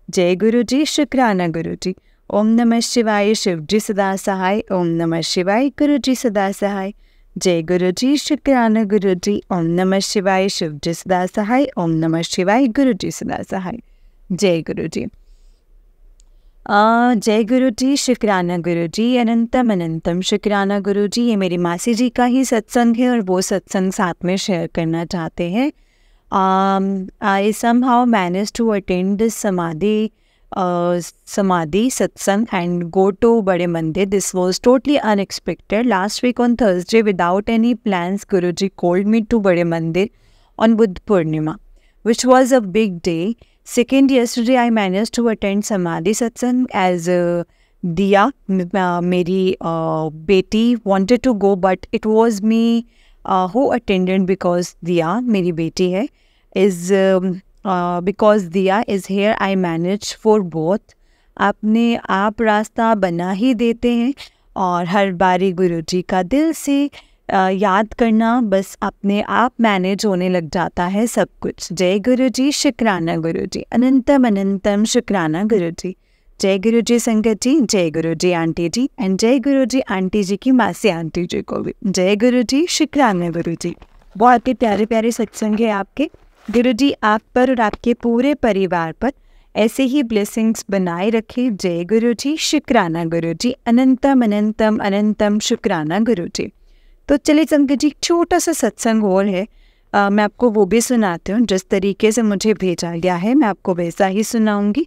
A: जय गुरु जी, शुक्राना गुरु जी। ओम नमः शिवाय, शिव जी सदा सहाय। ओम नमः शिवाय, गुरु जी सदा सहाय। जय गुरु जी, शुक्राना गुरु जी। ओम नमः शिवाय, शिव जी सदा सहाय। ओम नमः शिवाय, गुरु जी सदा सहाय। जय गुरु जी। जय गुरु जी, शुक्राना गुरु जी। अनंतम अनंतम शुक्राना गुरु जी। ये मेरी मासी जी का ही सत्संग है और वो सत्संग साथ में शेयर करना चाहते हैं। I somehow managed to attend this samadhi satsang and go to Bade Mandir. This was totally unexpected. Last week on Thursday, without any plans, Guruji called me to Bade Mandir on Buddha Purnima, which was a big day. Second, yesterday I managed to attend Samadhi Satsang as Diya, Meri beti, wanted to go, but it was me who attended because Diya, Meri beti hai, is because Diya is here, I manage for both. अपने आप रास्ता बना ही देते हैं और हर बारी गुरुजी का दिल से याद करना, बस अपने आप मैनेज होने लग जाता है सब कुछ। जय गुरु जी, शुक्राना गुरु जी। अनंतम अनंतम शुक्राना गुरु जी। जय गुरु जी संगत जी, जय गुरु जी आंटी जी, एंड जय गुरु जी आंटी जी की मासी आंटी जी को भी। जय गुरु जी, शुक्राना गुरु जी। बहुत ही प्यारे प्यारे सत्संग है आपके। गुरु जी आप पर और आपके पूरे परिवार पर ऐसे ही ब्लेसिंग्स बनाए रखें। जय गुरु जी, शुक्राना गुरु जी, अनंतम अनंतम अनंतम शुक्राना गुरु जी। तो चलिए संगत जी, छोटा सा सत्संग और है, मैं आपको वो भी सुनाती हूँ। जिस तरीके से मुझे भेजा गया है मैं आपको वैसा ही सुनाऊंगी।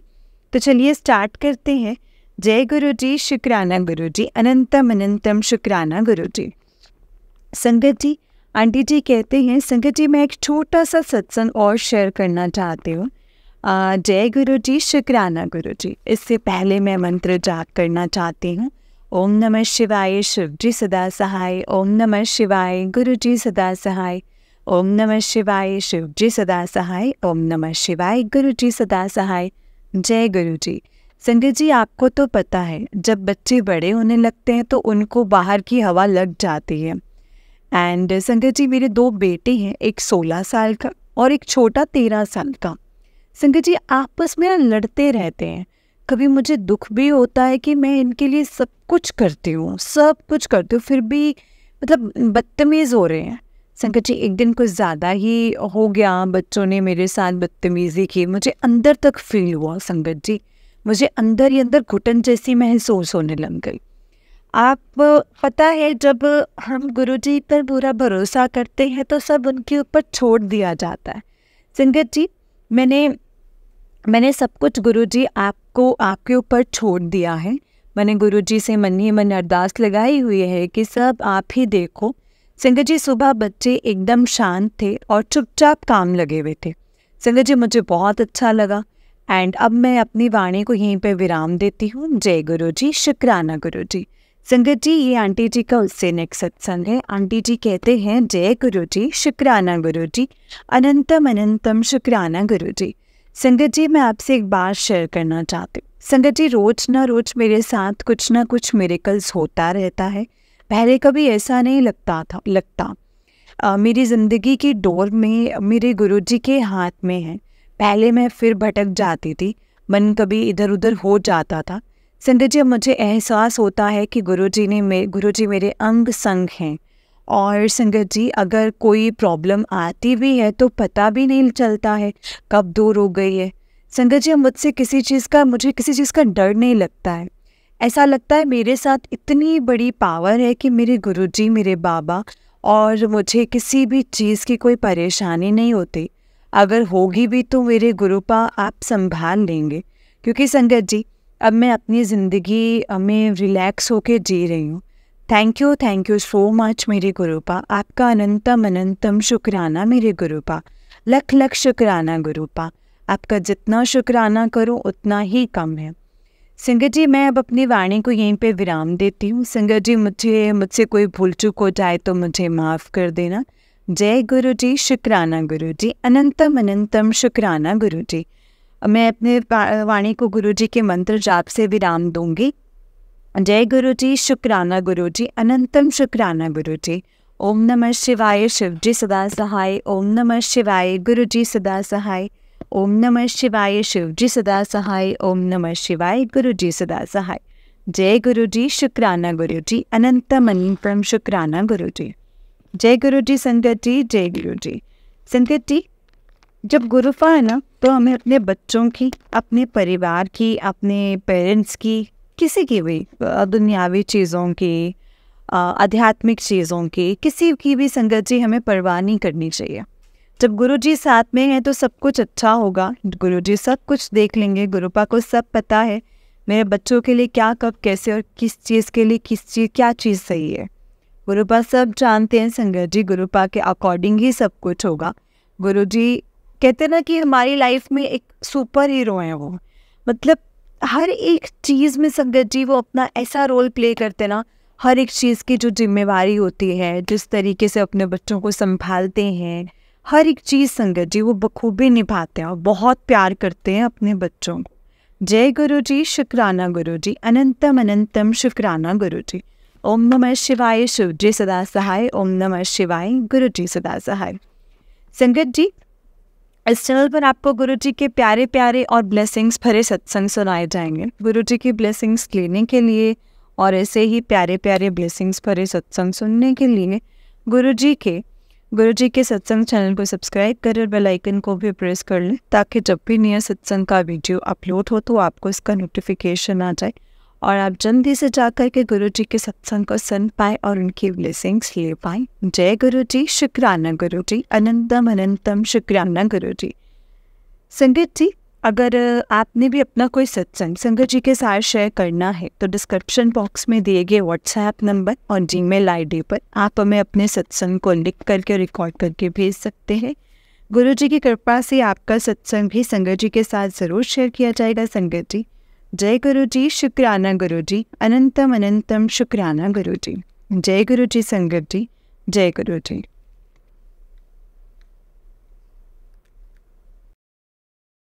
A: तो चलिए स्टार्ट करते हैं। जय गुरु जी, शुक्राना गुरु जी, अनंतम अनंतम शुक्राना गुरु जी। संगत जी, आंटी जी कहते हैं, संगत जी मैं एक छोटा सा सत्संग और शेयर करना चाहती हूँ। जय गुरु जी, शुक्राना गुरु जी। इससे पहले मैं मंत्र जाप करना चाहती हूँ। ओम नमः शिवाय, शिव जी सदा सहाय। ओम नमः शिवाय, गुरु जी सदा सहाय। ओम नमः शिवाय, शिव जी सदा सहाय। ओम नमः शिवाय, गुरु जी सदा सहाय। जय गुरु जी। संगत जी, आपको तो पता है, जब बच्चे बड़े होने लगते हैं तो उनको बाहर की हवा लग जाती है। एंड संगत जी, मेरे 2 बेटे हैं, एक 16 साल का और एक छोटा 13 साल का। संगत जी, आपस में लड़ते रहते हैं। कभी मुझे दुख भी होता है कि मैं इनके लिए सब कुछ करती हूँ, फिर भी मतलब बदतमीज़ हो रहे हैं। संगत जी, एक दिन कुछ ज़्यादा ही हो गया, बच्चों ने मेरे साथ बदतमीज़ी की। मुझे अंदर तक फील हुआ संगत जी, मुझे अंदर ही अंदर घुटन जैसी महसूस होने लग गई। आप पता है, जब हम गुरुजी पर पूरा भरोसा करते हैं तो सब उनके ऊपर छोड़ दिया जाता है। संगत जी, मैंने सब कुछ गुरुजी आपके ऊपर छोड़ दिया है। मैंने गुरुजी से मन ही मन अरदास लगाई हुई है कि सब आप ही देखो। संगत जी, सुबह बच्चे एकदम शांत थे और चुपचाप काम लगे हुए थे। संगत जी, मुझे बहुत अच्छा लगा। एंड अब मैं अपनी वाणी को यहीं पे विराम देती हूँ। जय गुरु जी, शुक्राना गुरु जी। संगत जी, ये आंटी जी का उससे नेक्स्ट सत्संग है। आंटी जी कहते हैं, जय गुरु जी, शुक्राना गुरु जी, अनंतम अनंतम शुक्राना गुरु जी। संगत जी, मैं आपसे एक बात शेयर करना चाहती हूँ। संगत जी, रोज ना रोज मेरे साथ कुछ ना कुछ मिरेकल्स होता रहता है। पहले कभी ऐसा नहीं लगता। मेरी ज़िंदगी की डोर में मेरे गुरुजी के हाथ में है। पहले मैं फिर भटक जाती थी, मन कभी इधर उधर हो जाता था। संगत जी, मुझे एहसास होता है कि गुरुजी मेरे अंग संग हैं। और संगत जी, अगर कोई प्रॉब्लम आती भी है तो पता भी नहीं चलता है कब दूर हो गई है। संगत जी, मुझे किसी चीज़ का डर नहीं लगता है। ऐसा लगता है मेरे साथ इतनी बड़ी पावर है कि मेरे गुरुजी मेरे बाबा, और मुझे किसी भी चीज़ की कोई परेशानी नहीं होती। अगर होगी भी तो मेरे गुरुपा आप संभाल लेंगे। क्योंकि संगत जी, अब मैं अपनी ज़िंदगी में रिलैक्स होके जी रही हूँ। थैंक यू सो मच मेरे गुरुपा। आपका अनंतम अनंतम शुक्राना मेरे गुरुपा। लख लख शुक्राना गुरुपा। आपका जितना शुक्राना करूँ उतना ही कम है। संगत जी, मैं अब अपनी वाणी को यहीं पे विराम देती हूँ। संगत जी, मुझसे कोई भूल चूक हो जाए तो मुझे माफ़ कर देना। जय गुरु जी, शुक्राना गुरु जी, अनंतम अनंतम शुक्राना गुरु जी। मैं अपने वाणी को गुरु जी के मंत्र जाप से विराम दूंगी। जय गुरु जी, शुक्राना गुरु जी, अनंतम शुक्राना गुरु जी। ओम नमः शिवाय, शिव जी सदा सहाय। ओम नमः शिवाय, गुरु जी सदा सहाय। ओम नमः शिवाय, शिव जी सदा सहाय। ओम नमः शिवाय, गुरु जी सदा सहाय। जय गुरु जी, शुक्राना गुरु जी, अनंतम अनंतम शुक्राना गुरु जी। जय गुरु जी। संगत जी, जय गुरु जी। संगत जी, जब गुरुपा है ना, तो हमें अपने बच्चों की, अपने परिवार की, अपने पेरेंट्स की, किसी की भी दुनियावी चीज़ों की, आध्यात्मिक चीज़ों की, किसी की भी संगत जी हमें परवाह नहीं करनी चाहिए। जब गुरुजी साथ में हैं तो सब कुछ अच्छा होगा। गुरुजी सब कुछ देख लेंगे। गुरुपा को सब पता है मेरे बच्चों के लिए क्या, कब, कैसे और किस चीज़ के लिए क्या चीज़ सही है। गुरुपा सब जानते हैं संगत जी। गुरुपा के अकॉर्डिंग ही सब कुछ होगा। गुरुजी कहते ना कि हमारी लाइफ में एक सुपर हीरो हैं वो। मतलब हर एक चीज़ में संगत जी वो अपना ऐसा रोल प्ले करते ना, हर एक चीज़ की जो जिम्मेवारी होती है, जिस तरीके से अपने बच्चों को संभालते हैं, हर एक चीज़ संगत जी वो बखूबी निभाते हैं और बहुत प्यार करते हैं अपने बच्चों को। जय गुरु जी, शुक्राना गुरु जी, अनंतम अनंतम शुक्राना गुरु जी। ओम नमः शिवाय, शिव जी सदा सहाय। ओम नमः शिवाय, गुरु जी सदा सहाय। संगत जी, इस चैनल पर आपको गुरु जी के प्यारे प्यारे और ब्लेसिंग्स भरे सत्संग सुनाए जाएंगे। गुरु जी की ब्लेसिंग्स लेने के लिए और ऐसे ही प्यारे प्यारे ब्लेसिंग्स भरे सत्संग सुनने के लिए गुरु जी के गुरु जी के सत्संग चैनल को सब्सक्राइब कर और बेल आइकन को भी प्रेस कर लें, ताकि जब भी नया सत्संग का वीडियो अपलोड हो तो आपको इसका नोटिफिकेशन आ जाए और आप जल्दी से जाकर के गुरु जी के सत्संग को सुन पाए और उनकी ब्लेसिंग्स ले पाए। जय गुरु जी, शुक्राना गुरु जी, अनंतम अनंतम शुक्राना गुरु जी। संगत जी, अगर आपने भी अपना कोई सत्संग संगत जी के साथ शेयर करना है तो डिस्क्रिप्शन बॉक्स में दिए गए व्हाट्सएप नंबर और जीमेल आईडी पर आप हमें अपने सत्संग को लिख करके रिकॉर्ड करके भेज सकते हैं। गुरु जी की कृपा से आपका सत्संग भी संगत जी के साथ ज़रूर शेयर किया जाएगा। संगत जी, जय गुरु जी, शुक्राना गुरु जी, अनंतम अनंतम शुक्राना गुरु जी। जय गुरु जी संगत जी, जय गुरु जी।